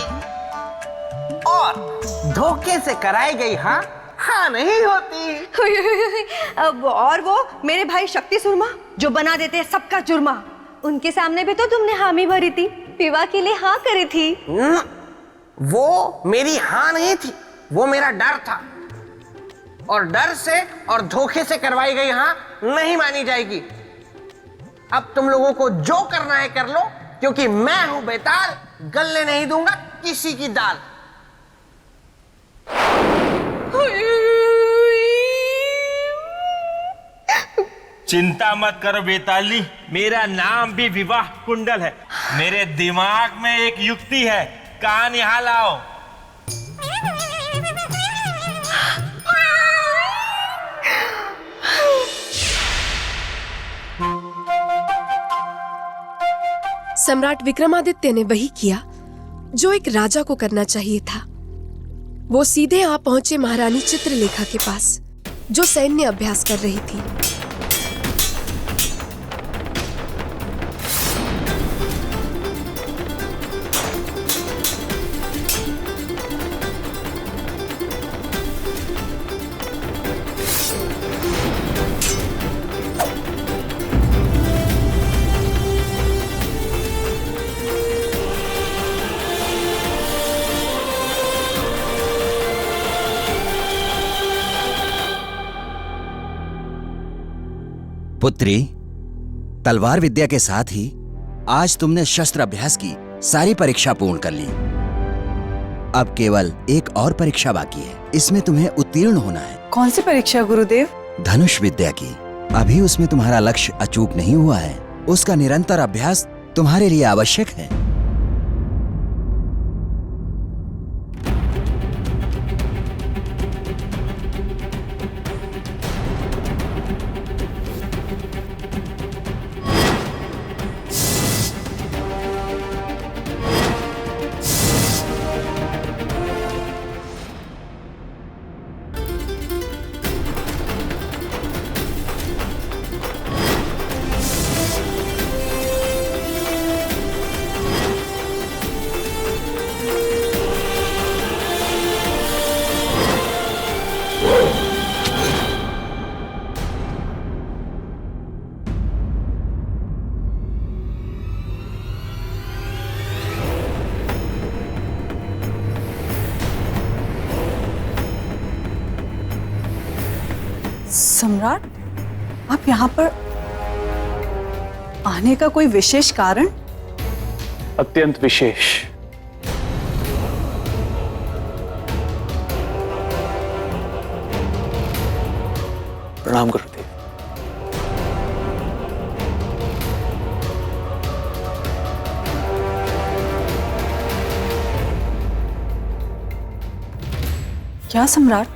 और धोखे से कराई गई हाँ हाँ नहीं होती। अब और वो मेरे भाई शक्ति सुरमा जो बना देते हैं सबका जुर्मा, उनके सामने भी तो तुमने हामी भरी थी, विवाह के लिए हाँ करी थी। वो मेरी हाँ नहीं थी, वो मेरा डर था, और डर से और धोखे से करवाई गई हाँ नहीं मानी जाएगी। अब तुम लोगों को जो करना है कर लो, क्योंकि मैं हूं बेताल, गलने नहीं दूंगा किसी की दाल। चिंता मत करो बेताली, मेरा नाम भी विवाह कुंडल है। मेरे दिमाग में एक युक्ति है, कान यहां लाओ। सम्राट विक्रमादित्य ने वही किया जो एक राजा को करना चाहिए था। वो सीधे आ पहुंचे महारानी चित्रलेखा के पास, जो सैन्य अभ्यास कर रही थी। पुत्री, तलवार विद्या के साथ ही आज तुमने शस्त्र अभ्यास की सारी परीक्षा पूर्ण कर ली। अब केवल एक और परीक्षा बाकी है, इसमें तुम्हें उत्तीर्ण होना है। कौन सी परीक्षा गुरुदेव? धनुष विद्या की। अभी उसमें तुम्हारा लक्ष्य अचूक नहीं हुआ है, उसका निरंतर अभ्यास तुम्हारे लिए आवश्यक है। सम्राट, आप यहाँ पर आने का कोई विशेष कारण? अत्यंत विशेष। प्रणाम गुरुदेव। क्या सम्राट?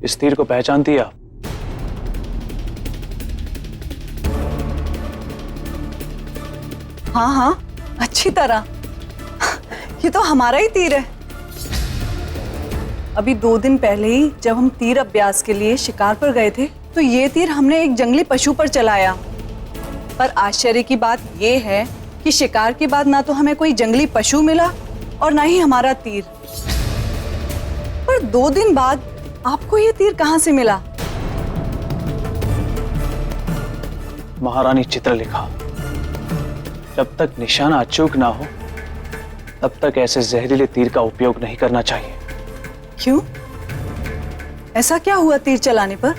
इस तीर को पहचानती आप? हाँ हाँ, अच्छी तरह। ये तो हमारा ही तीर है। अभी 2 दिन पहले ही जब हम तीर अभ्यास के लिए शिकार पर गए थे, तो ये तीर हमने एक जंगली पशु पर चलाया। पर आश्चर्य की बात ये है कि शिकार के बाद ना तो हमें कोई जंगली पशु मिला और ना ही हमारा तीर। पर 2 दिन बाद आपको ये तीर कहां से मिला? महारानी चित्रलेखा, जब तक निशाना अचूक ना हो तब तक ऐसे जहरीले तीर का उपयोग नहीं करना चाहिए। क्यों? ऐसा क्या हुआ तीर चलाने पर?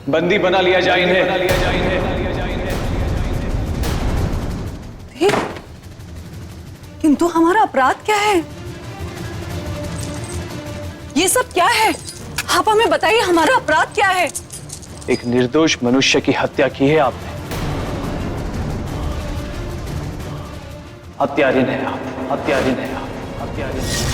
बंदी बना लिया जाए इन्हें। किंतु हमारा अपराध क्या है? ये सब क्या है? आप हमें बताइए, हमारा अपराध क्या है? एक निर्दोष मनुष्य की हत्या की है आपने। हत्यारिन है आप, हत्यारिन है आप, हत्यारिन है।